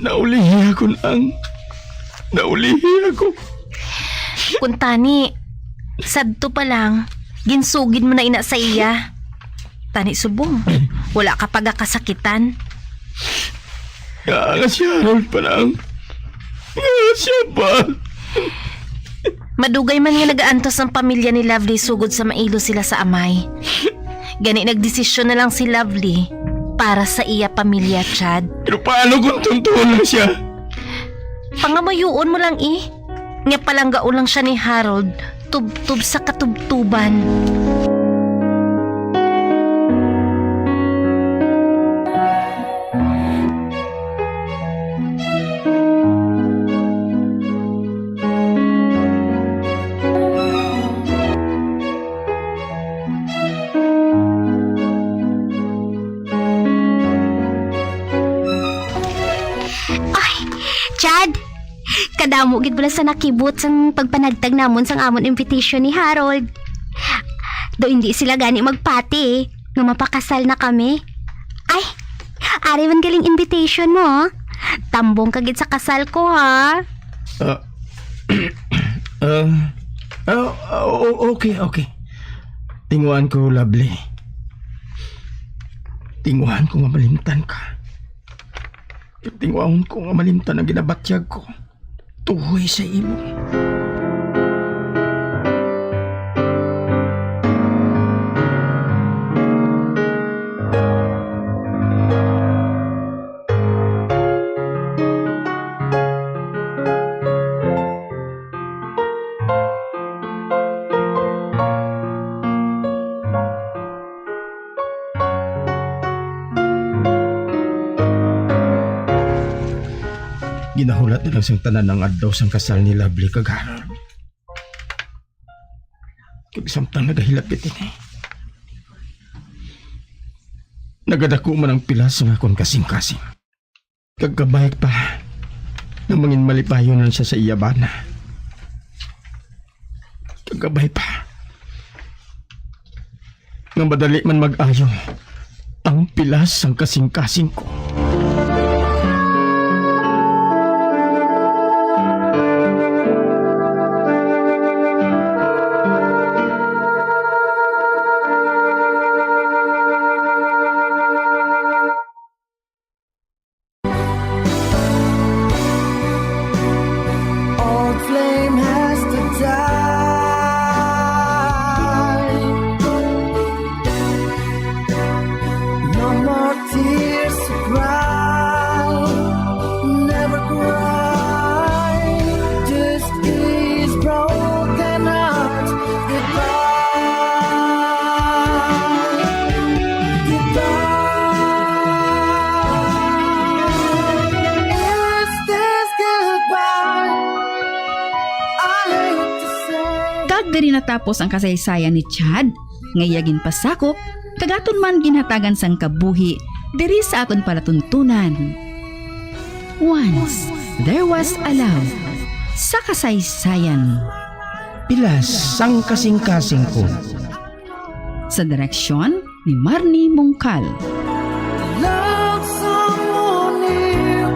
Naulihi ako nang. Naulihi ako. Kung tani, sadto pa lang, ginsugid mo na ina sa iya. Tani subong, wala ka pagkakasakitan. Nga si Harold pa lang. Nga siya pa. Madugay man nga nagaantos ang pamilya ni Lovely sugod sa mailo sila sa amay. Gani nagdesisyon na lang si Lovely para sa iya pamilya, Chad. Pero paano kung tuntunan na siya? Pangamayuon mo lang Nga palanggaon lang siya ni Harold, tubtub sa katubtuban. Chad, kadamo gid bala sa nakibot sang pagpanagtag namon sang amon invitation ni Harold. Do hindi sila gani magpati nga mapakasal na kami. Ay, ari man galing invitation mo. Tambong kagid sa kasal ko ha. Okay. Tinguan ko, Lovely. Tinguan ko nga malimtan ka. Tingwahon ko nga malimtan ang ginabatyag ko. Tuhoy sa imo. Ginahulat na lang sang tanan ng adlaw sang kasal ni Lovely kag Harold. Kag samtang nagahilapit ini. Nagadako man ang pilas nga kon kasing-kasing. Kag kabayag pa na mangin malipayon na siya sa iyabana. Kag kabay pa nga madali man mag-ayo ang pilas sang kasing-kasing ko. Diri natapos ang kasaysayan ni Chad, ngayagin pasakop, kagaton man ginhatagan sang kabuhi diri sa aton palatuntunan. Once there was a love sa kasaysayan. Pilas sang kasing-kasing ko. Sa direksyon ni Marnie Mongcal. Love someone new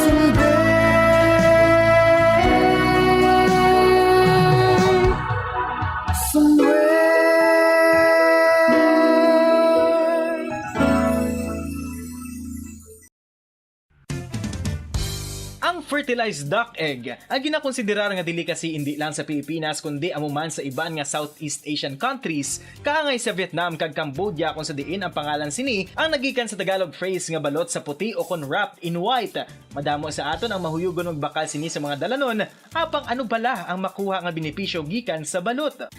someday, Ang fertilized duck egg ang ginakonsiderar nga delicacy hindi lang sa Pilipinas kundi amuman sa iban nga Southeast Asian countries, kaangay sa Vietnam kag Cambodia kung sa diin ang pangalan sini ang nagikan sa Tagalog phrase nga balot sa puti o kon wrapped in white. Madamo sa aton ang mahuyugon og bakal sini sa mga dalanon, apang ano bala ang makuha nga benepisyo gikan sa balot.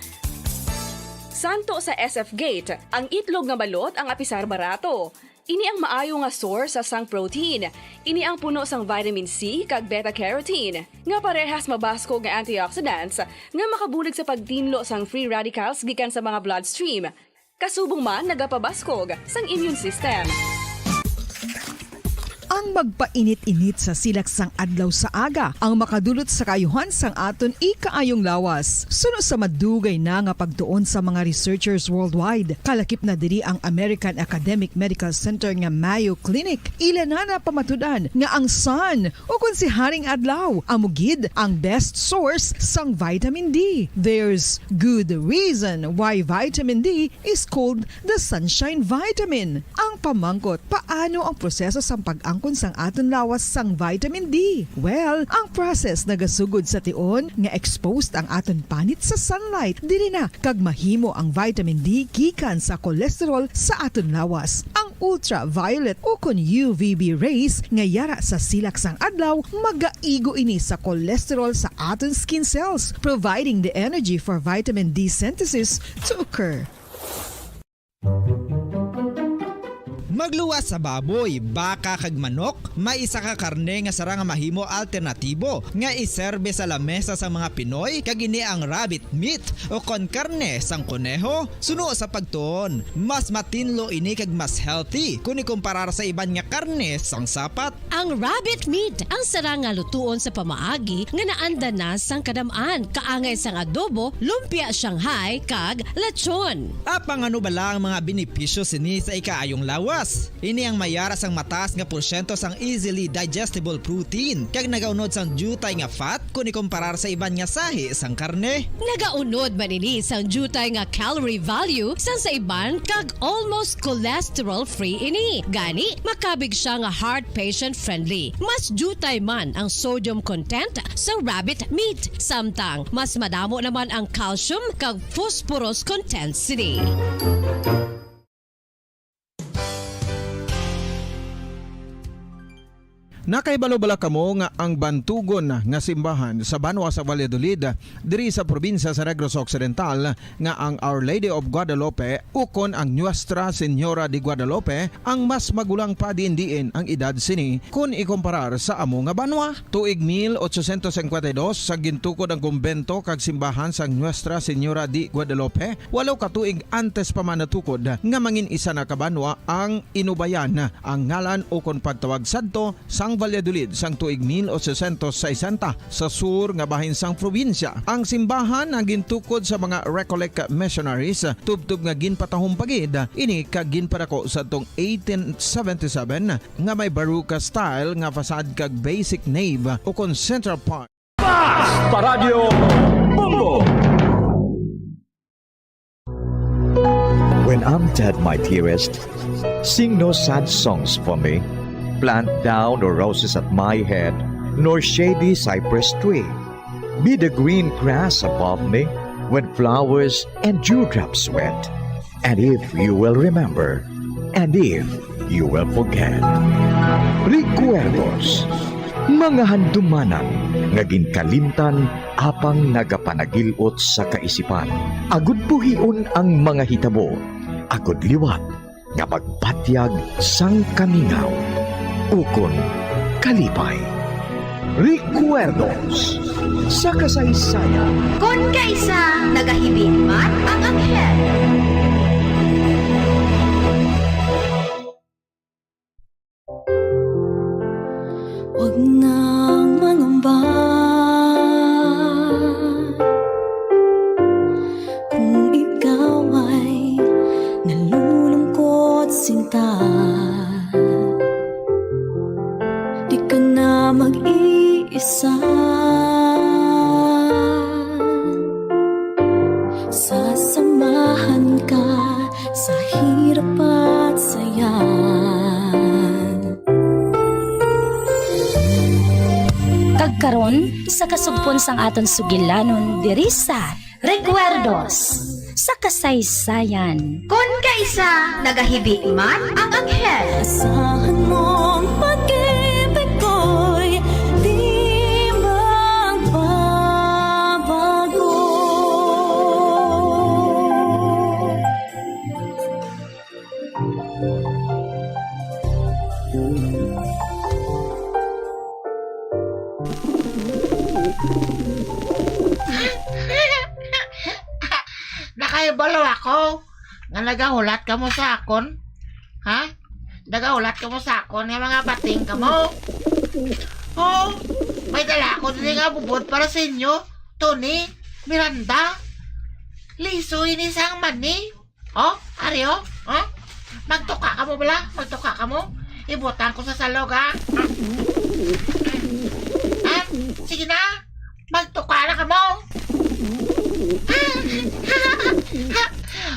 Santo sa SF Gate, ang itlog nga balot ang apisar barato. Ini ang maayo nga source sa sang protein. Ini ang puno sang vitamin C kag beta-carotene. Nga parehas mabasko nga antioxidants nga makabulig sa pagtinlo sang free radicals gikan sa mga bloodstream. Kasubong man nagapabaskog sang immune system. Ang magpainit-init sa silak sang adlaw sa aga ang makadulot sa kayuhan sang aton ikaayong lawas. Suno sa madugay na nga pagtuon sa mga researchers worldwide, kalakip na diri ang American Academic Medical Center nga Mayo Clinic. Ilan na pamatudan nga ang sun o kung si Haring Adlaw amugid ang best source sang vitamin D. There's good reason why vitamin D is called the sunshine vitamin. Ang pamangkot, paano ang proseso sang pag-angkon sang aton lawas sang vitamin D? Well, ang process nagasugod sa tion nga exposed ang aton panit sa sunlight dili na kag mahimo ang vitamin D gikan sa cholesterol sa aton lawas. Ang ultraviolet o kon UVB rays nga yara sa silak sang adlaw magaigo ini sa cholesterol sa aton skin cells, providing the energy for vitamin D synthesis to occur. Magluwas sa baboy, baka kag manok, may isa ka karne nga sara nga mahimo alternatibo nga iserbe sa lamesa sa mga Pinoy kag ini ang rabbit meat o kon karne sang kuneho. Suno sa pagtuon, mas matinlo ini kag mas healthy kung ikumparar sa iban nga karne sang sapat. Ang rabbit meat ang sara nga lutuon sa pamaagi nga naanda na sang kadamaan, kaangay sang adobo, lumpia Shanghai kag lechon. Apang ano bala ang mga benepisyo sini sa ikaayong lawas? Ini ang mayara sang mataas nga porsyento sang easily digestible protein kag nagaunod sang jutay nga fat kung ikumparar sa iban nga sahi sang karne. Nagaunod man ini sang jutay nga calorie value sang sa iban kag almost cholesterol free ini. Gani makabig siya nga heart patient friendly. Mas jutay man ang sodium content sa rabbit meat, samtang mas madamo naman ang calcium kag phosphorus content sini. Nakaibalo-bala kamo nga ang bantugon nga simbahan sa Banwa sa Valladolid diri sa probinsya sa Negros Occidental nga ang Our Lady of Guadalupe ukon ang Nuestra Señora de Guadalupe ang mas magulang pa diin ang edad sini kung ikumparar sa amo nga banwa. Tuig 1852 sa gintukod ang kumbento kag simbahan sang Nuestra Señora de Guadalupe, walo ka tuig antes pa man natukod nga mangin isa na kabanwa ang inubayan ang ngalan ukon pagtawag sadto sang Valladolid sang tuig 1860 sa sur nga bahin sang probinsya. Ang simbahan ang gintukod sa mga Recollect missionaries tubtub nga ginpatahumpagid ini kag ginpadako sa tong 1877 nga may baruka style nga fasad kag basic nave o kon central park. Paradyo Bongo. When I'm dead, my dearest, sing no sad songs for me. Plant down no roses at my head, nor shady cypress tree. Be the green grass above me when flowers and dewdrops wet. And if you will remember, and if you will forget. Recuerdos, mga handumanan nga ginkalimtan apang nagapanagilot sa kaisipan. Agud buhion ang mga hitabo, agud liwat nga pagpatyag sang kamingaw. Ukon kalipay. Recuerdos sa kasaysayan. Kung kaisa nagahibin man ang anghel. mag-iisa. Sasamahan ka sa hirap at saya. Kagkaron sa kasugpon sang aton sugilanon diri sa Recuerdos sa kasaysayan. Kun kaisa nagahibi man ang anghel. Asahan mong pag-ibig ko'y di magbabago. Nakaibalo ako nga nagahulat ka mo sa akon. Ha? Nagahulat ka mo sa akon nga mga bating ka mo. Oh, may dala ako din nga bubod para sa inyo. Tony, Miranda, Liso, inisang mani. Oh, Aryo, oh? Magtuka ka mo bala? Magtuka ka mo? Ibutang ko sa salog, ha? Sige na, magtuka na ka mo.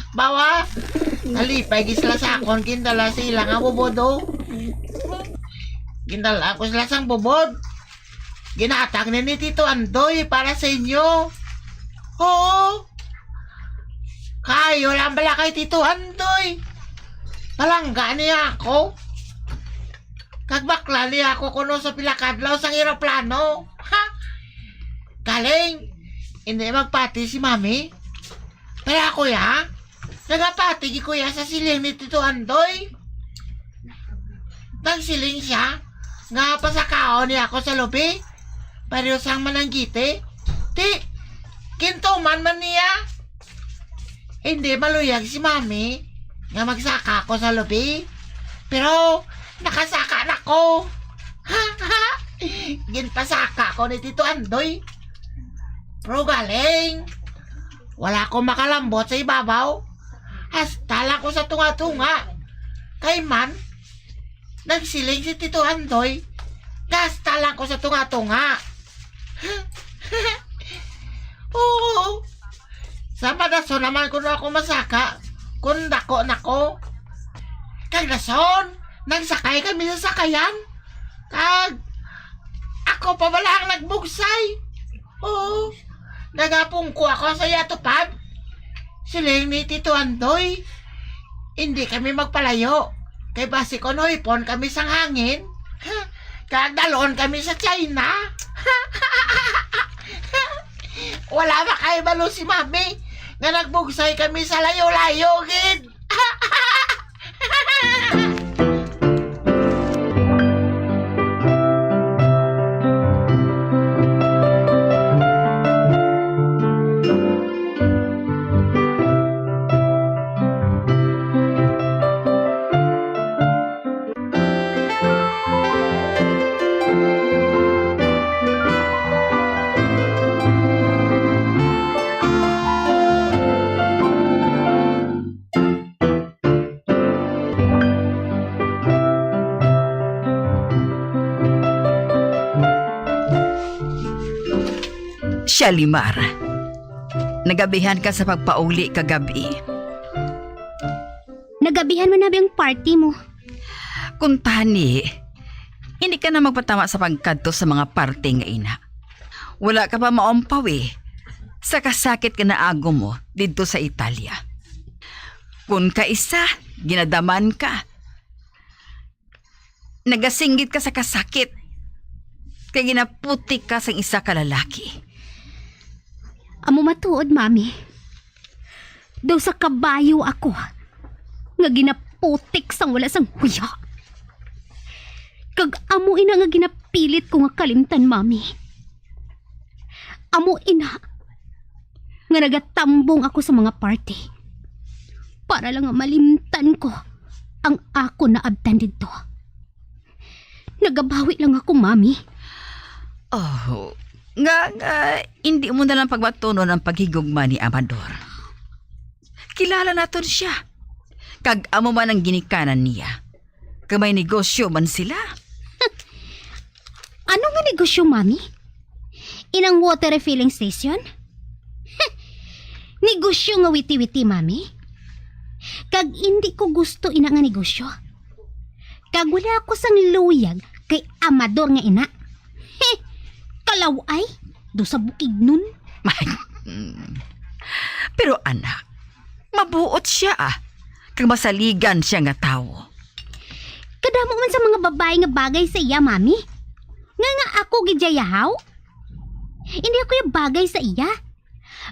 Bawa, nalipay gisla sa akon, gindala sila nga bubodo. Gindala ko sila sang bubod. Ginatag na ni Tito Andoy para sa inyo. Oo. Kayo lang bala kay Tito Andoy. Palangga niya ako. Kagbakla niya ako kuno sa pilakadlaw sang aeroplano. Ha? Galing. Hindi magpati si Mami. Pero ako ya, nagapati gi kuya sa siling ni Tito Andoy. Nagsiling siya, nga pasakao niya ako sa lobi. Pero sang mananggiti, kintuman man niya. Hindi maluyag si Mami, nga magsaka ako sa lobi. Pero, nakasaka na ko. Ginpasaka ko ni Tito Andoy. Pero galing, wala akong makalambot sa ibabaw. Hasta lang ko sa tunga-tunga. Kay man, nagsiling si Tito Andoy. Hasta lang ko sa tunga-tunga. Oo. Sa madason naman ko na ako masaka. Kung dako na ko. Kag dason, nagsakay kami sa sakayan. Kag, ako pa wala ang nagbugsay. Oo. Nagapong ko ako sa yatupad. Siling ni Tito Andoy. Hindi kami magpalayo. Kay basi ko noipon kami sang hangin. Kagdalon kami sa China. Wala ba kayo balo si Mami nga nagbugsay kami sa layo-layo, gid. Shalimar, nagabihan ka sa pagpauli kagabi. Nagabihan mo na ba yung party mo? Kung tani, hindi ka na magpatama sa pagkadto sa mga parte nga ina. Wala ka pa maumpaw sa kasakit ka na ago mo dito sa Italia. Kung kaisa, ginadaman ka. Nagasinggit ka sa kasakit. Kaya ginaputik ka sa isa ka lalaki. Amo matuod, Mami. Daw sa kabayo ako. Nga ginaputik sang wala sang huya. Kag amo ina nga ginapilit ko nga kalimtan, Mami. Amo ina nga nagatambong ako sa mga party. Para lang nga malimtan ko ang ako na abtan dito. Nagabawi lang ako, Mami. Oh, nga, hindi mo na lang pagmatuno ng paghigugma ni Amador. Kilala naton siya. Kag amo man ang ginikanan niya. Kamay negosyo man sila. Ano nga negosyo, mami? Inang water refilling station? Negosyo nga witi-witi, mami. Kag hindi ko gusto ina nga negosyo. Kag wala ako sang luyag kay amador nga ina. Kalaway, do sa bukid nun. Pero anak, mabuot siya Kag masaligan siya nga tao. Kadamo man sa mga babae nga bagay sa iya, mami. Nga ako gijayahaw. Hindi ako yung bagay sa iya.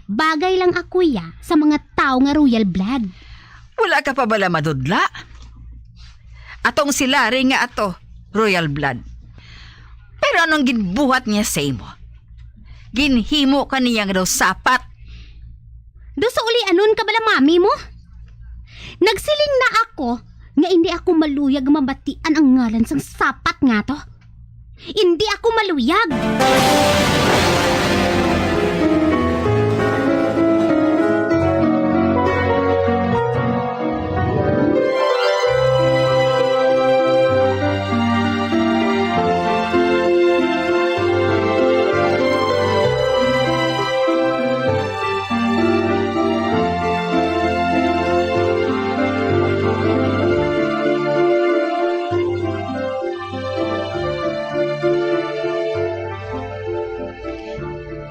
Bagay lang ako ya sa mga tao nga royal blood. Wala ka pa bala madudla? Atong silari nga ato, royal blood. Pero anong ginbuhat niya sa imo? Ginhimo ka niya nga daw sapat. Do sa uli anon ka bala, mami mo? Nagsiling na ako nga hindi ako maluyag mabatian ang ngalan sang sapat nga to. Hindi ako maluyag.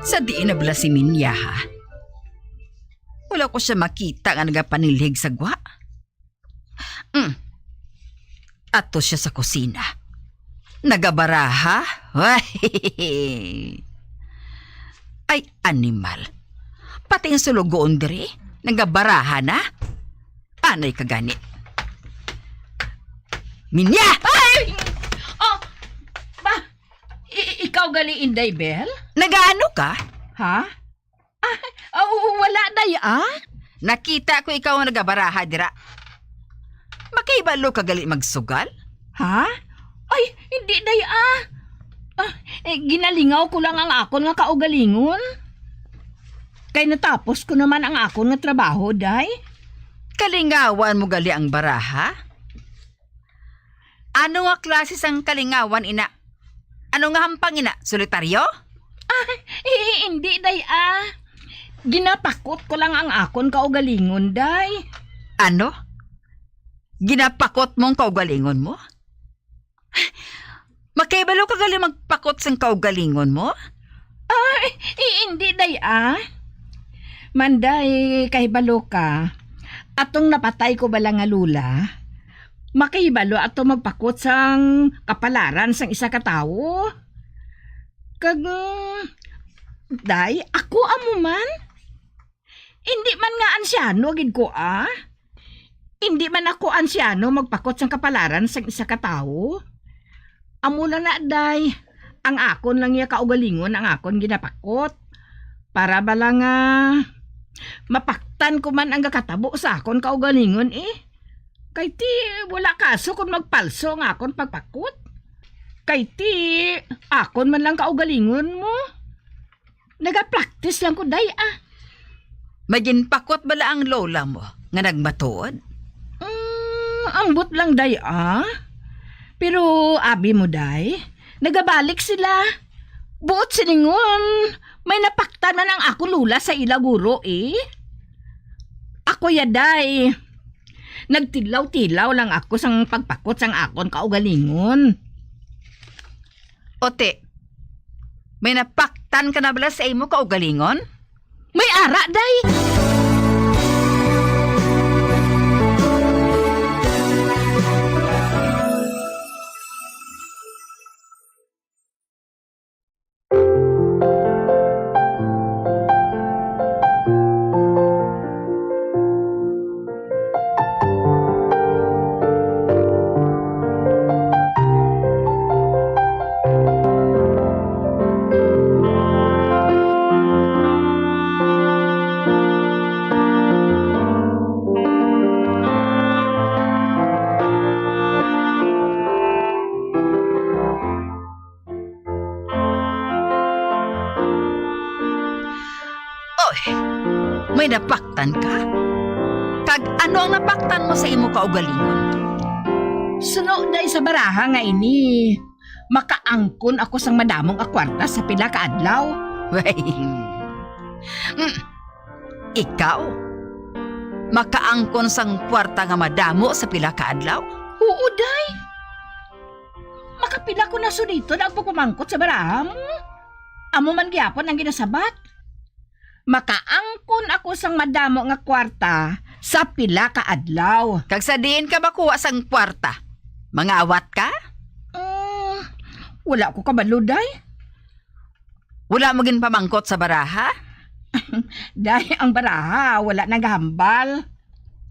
Sa diin na bala si Minya, Wala ko siya makita nga nagapanilhig sa gwa. Ato siya sa kusina. Nagabaraha? Ay, animal. Pati yung sulugoon diri, nagabaraha na? Anay ka gani? Minya! Ay! Oh! Ikaw gali Inday Bell? Nagaano ka? Ha? Wala day Nakita ko ikaw ang nagabaraha dira. Makaibalo ka gali magsugal? Ha? Ay, hindi day ginalingaw ko lang ang akon nga kaugalingon. Kay natapos ko naman ang akon nga trabaho, day. Kalingawan mo gali ang baraha? Ano nga klase sang kalingawan, ina? Ano nga hampang, ina? Solitaryo? Hindi, day, Ginapakot ko lang ang akon kaugalingon, day. Ano? Ginapakot mong kaugalingon mo? Makaibalo ka gali magpakot sang kaugalingon mo? Hindi, day, Manday, kahibalo ka. Atong napatay ko bala nga lula, makahibalo ato magpakot sang kapalaran sang isa ka tawo. Kag, day, ako amo man? Hindi man nga ansyano, gid ko Hindi man ako ansyano magpakot sang kapalaran sang isa ka tawo. Amo lang na, day. Ang akon lang ya kaugalingon ang akon ginapakot. Para bala nga mapaktan ko man ang kakatabo sa akon kaugalingon Kay ti wala kaso kung magpalso ang akon pagpakot. Kay ti akon man lang kaugalingon mo. Nagapractice lang ko, day, Maginpakot bala ang lola mo nga nagmatuod? Ambot lang, day, Pero abi mo, day, nagabalik sila. Buot siningon, may napaktan man ang ako lula sa ilaguro, Ako ya, day. Nagtilaw-tilaw lang ako sang pagpakot sang akon kaugalingon. Ote, may napaktan ka na bala sa imo kaugalingon? May ara, day. May napaktan ka? Kag ano ang napaktan mo sa imo kaugalingon? Suno, day, sa baraha nga ini. makaangkon ako sang madamong akwarta sa pila ka adlaw. Ikaw? Makaangkon sang kwarta nga madamo sa pila ka adlaw? Oo, day. Makapila ko na dito na pagpamangkot sa baraha mo. Amo man gyapon ang ginasabat. Makaangkon ako sang madamo nga kwarta sa pila ka adlaw. Kag sa diin ka makuha sang kwarta? Mangawat ka? Wala ko kabalo, day. Wala mo gin pamangkot sa baraha? Day, ang baraha, wala naghambal.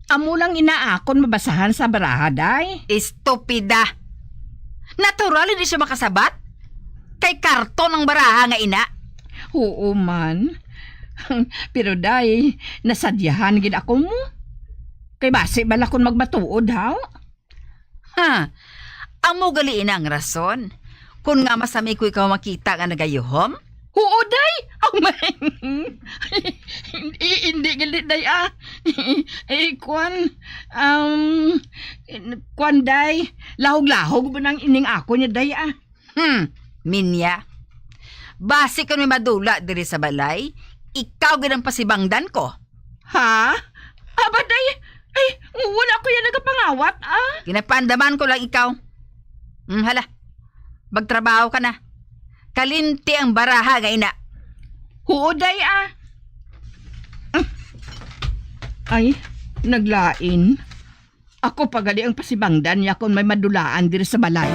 Amo lang inaakon mabasahan sa baraha, day. Estupida. Natural hindi siya makasabat? Kay karton ang baraha nga ina. Oo man. Pero day, nasadyahan gid ako mo. Kay base bala kon magmatuod, haw? Ha? Amo galiin ang rason. Kung nga masami ko ikaw makita nga nagayuhom? Oo, day! Hindi galit, day, Kwan, day. Lahog-lahog ba nang ining ako niya, day, Minya. Base ka may madula diri sa balay, ikaw ginang pasibangdan ko. Ha? Aba, day, wala ko yan nagapangawat, Ginapandaman ko lang ikaw. Hala, magtrabaho ka na. Kalinti ang baraha nga ina. Huoday Ay, naglain. Ako pagali ang pasibangdan niya kung may madulaan diri sa balay.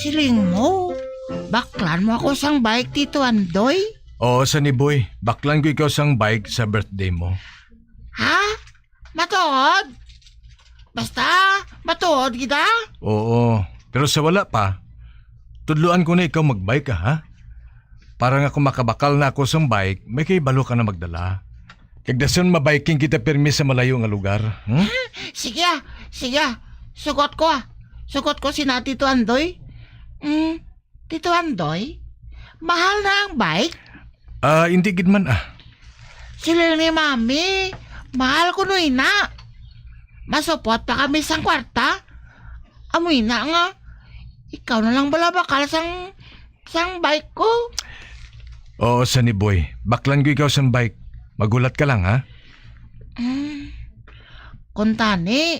Siling mo, baklan mo ako sang bike, Tito Andoy? Oo, Sunny Boy. Baklan ko ikaw sang bike sa birthday mo. Ha? Matuod? Basta, matuod kita? Oo, pero sa wala pa, tudluan ko na ikaw magbike ka, ha? Para nga kung makabakal na ako sang bike, may kay balo ka na magdala. Kagdason mabiking kita permis sa malayo nga lugar. Sige. Sugot ko si na Tito Andoy. Tito Andoy, mahal na ang bike? Hindi gid man Sila ni Mami, mahal ko no ina. Masupot pa kami sang kwarta. Amoy na nga. Ikaw na lang bala bakal sang bike ko. Oo, Sunny Boy. Baklan ko ikaw sang bike. Magulat ka lang, ha? Kuntani,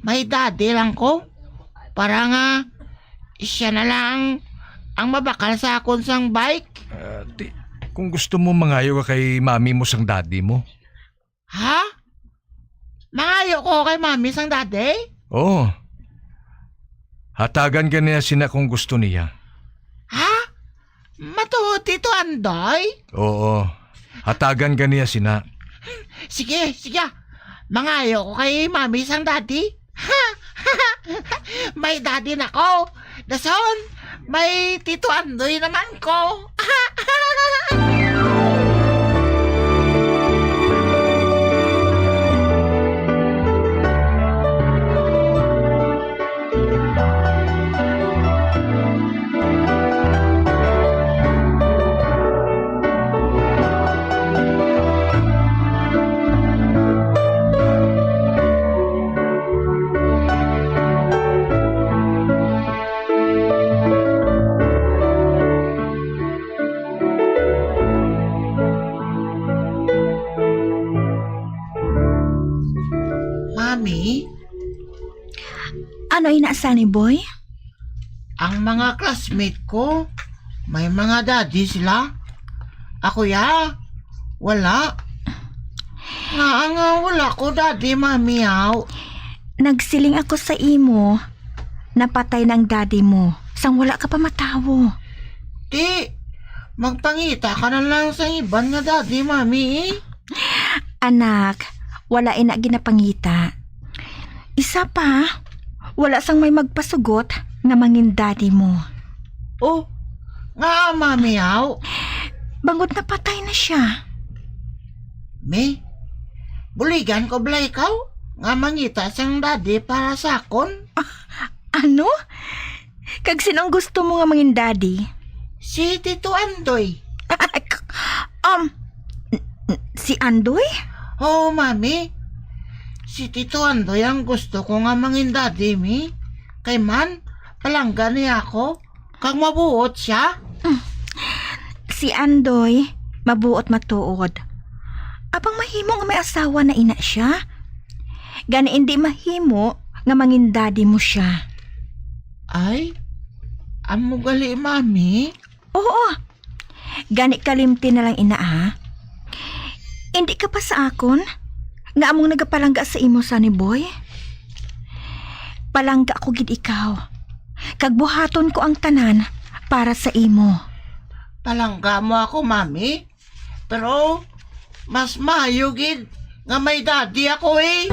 may daddy lang ko. Para nga, siya na lang ang mabakal sa akon sang bike. Kung gusto mo mangayo ka kay mami mo sang daddy mo. Ha? Mangayo ko kay mami sang daddy? Oo. Hatagan ka niya sina kung gusto niya. Ha? Matuod, Tito Andoy? Oo. Hatagan ka niya sina. Sige. Mangayo ko kay mami sang daddy. Ha? May daddy na ko. Dason, may Tito Andoy naman ko. Mami? Ano ina, Sunny Boy? Ang mga classmate ko, may mga daddy sila. Ako wala. Nga wala ko daddy, Mami, Nagsiling ako sa imo. Napatay ng daddy mo. Sang wala ka pa matawo. Di, magpangita ka na lang sa iban nga daddy, Mami. Anak, wala ina ginapangita. Isa pa, wala sang may magpasugot nga mangin daddy mo. Oh, nga mami yaw. Bangod na patay na siya. Me, buligan ko bala ikaw nga mangita sang daddy para sa akon. Ano? Kag sinong gusto mo nga mangin daddy? Si Tito Andoy. Si Andoy? Oo, mami. Si Tito Andoy ang gusto ko nga mangin daddy mi. Kay man, palangga niya ako. Kag mabuot siya. Si Andoy, mabuot matuod. Apang mahimo nga may asawa na ina siya. Gani hindi mahimo nga mangin daddy mo siya. Ay, amo gali, mami? Oo. Gani kalimti na lang ina ha. Hindi ka pa sa akon? Nga among nagapalangga sa imo sa ni boy? Palangga ko gid ikaw. Kagbuhaton ko ang tanan para sa imo. Palangga mo ako, mami. Pero, mas mayo gid nga may daddy ako eh.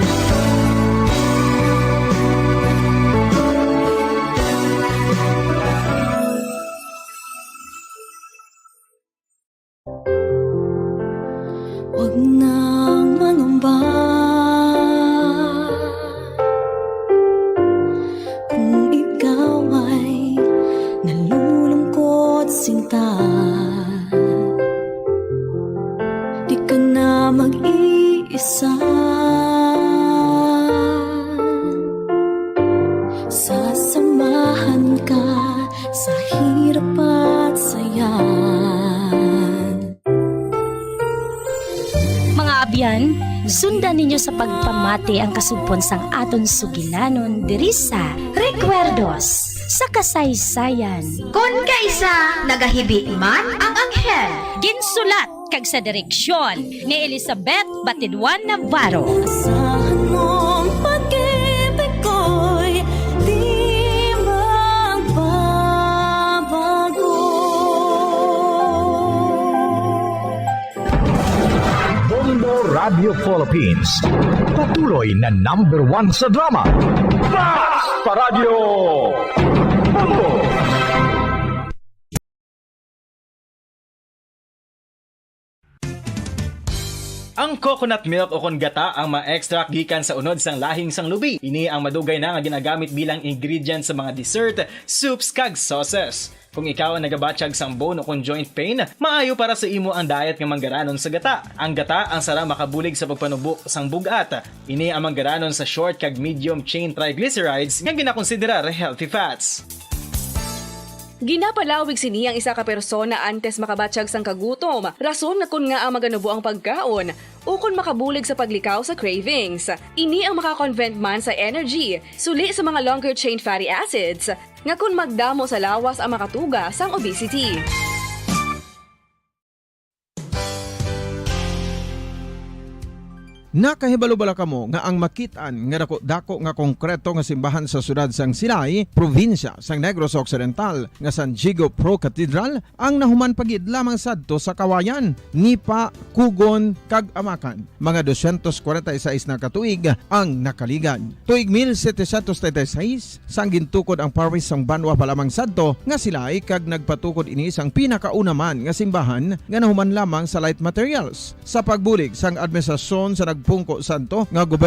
Huwag nang mangamba kung ikaw ay nalulungkot sinta. Di ka na mag-iisa. Sasamahan ka sa hirap at saya. Abyan, sundan ninyo sa pagpamati ang kasugpon sang aton sugilanon diri sa Recuerdos sa kasaysayan. Kon kaisa nagahibi man ang anghel. Ginsulat kag sa direksyon ni Elizabeth Batidwan Navarro. Asahan mong pag-ibig ko'y di magbabago. Bombo Radio Philippines, patuloy na #1 sa drama. Basta Radio Bombo! Ang coconut milk o kon gata ang ma-extract gikan sa unod sang lahing sang lubi. Ini ang madugay na nga ginagamit bilang ingredient sa mga dessert, soups kag sauces. Kung ikaw ang nagabatsyag sang bone o kon joint pain, maayo para sa imo ang diet nga manggaranon sa gata. Ang gata ang sara makabulig sa pagpanubo sang bugat. Ini ang manggaranon sa short kag medium chain triglycerides nga ginakonsiderar healthy fats. Ginapalawig sini ang isa ka persona antes makabatsyag sang kagutom. Rason nga kun nga ang maganubo ang pagkaon o kun makabulig sa paglikaw sa cravings. Ini ang makakonvent man sa energy, suli sa mga longer chain fatty acids, nga kun magdamo sa lawas ang makatuga sang obesity. Nakahibalo bala kamo nga ang makitaan nga dako nga konkreto nga simbahan sa sudad sang Sinay, probinsya sang Negros Occidental nga San Diego Pro Cathedral ang nahuman pagid lamang sadto sa Kawayan, Nipa, Kugon kag Amakan. Mga 246 na katuig ang nakaligan. Tuig 1736 sang gintukod ang parish sang Banwa pa lamang sadto nga Silay kag nagpatukod ini sang pinakauna man nga simbahan nga nahuman lamang sa light materials. Sa pagbulig sang administrasyon sa pungko santo nga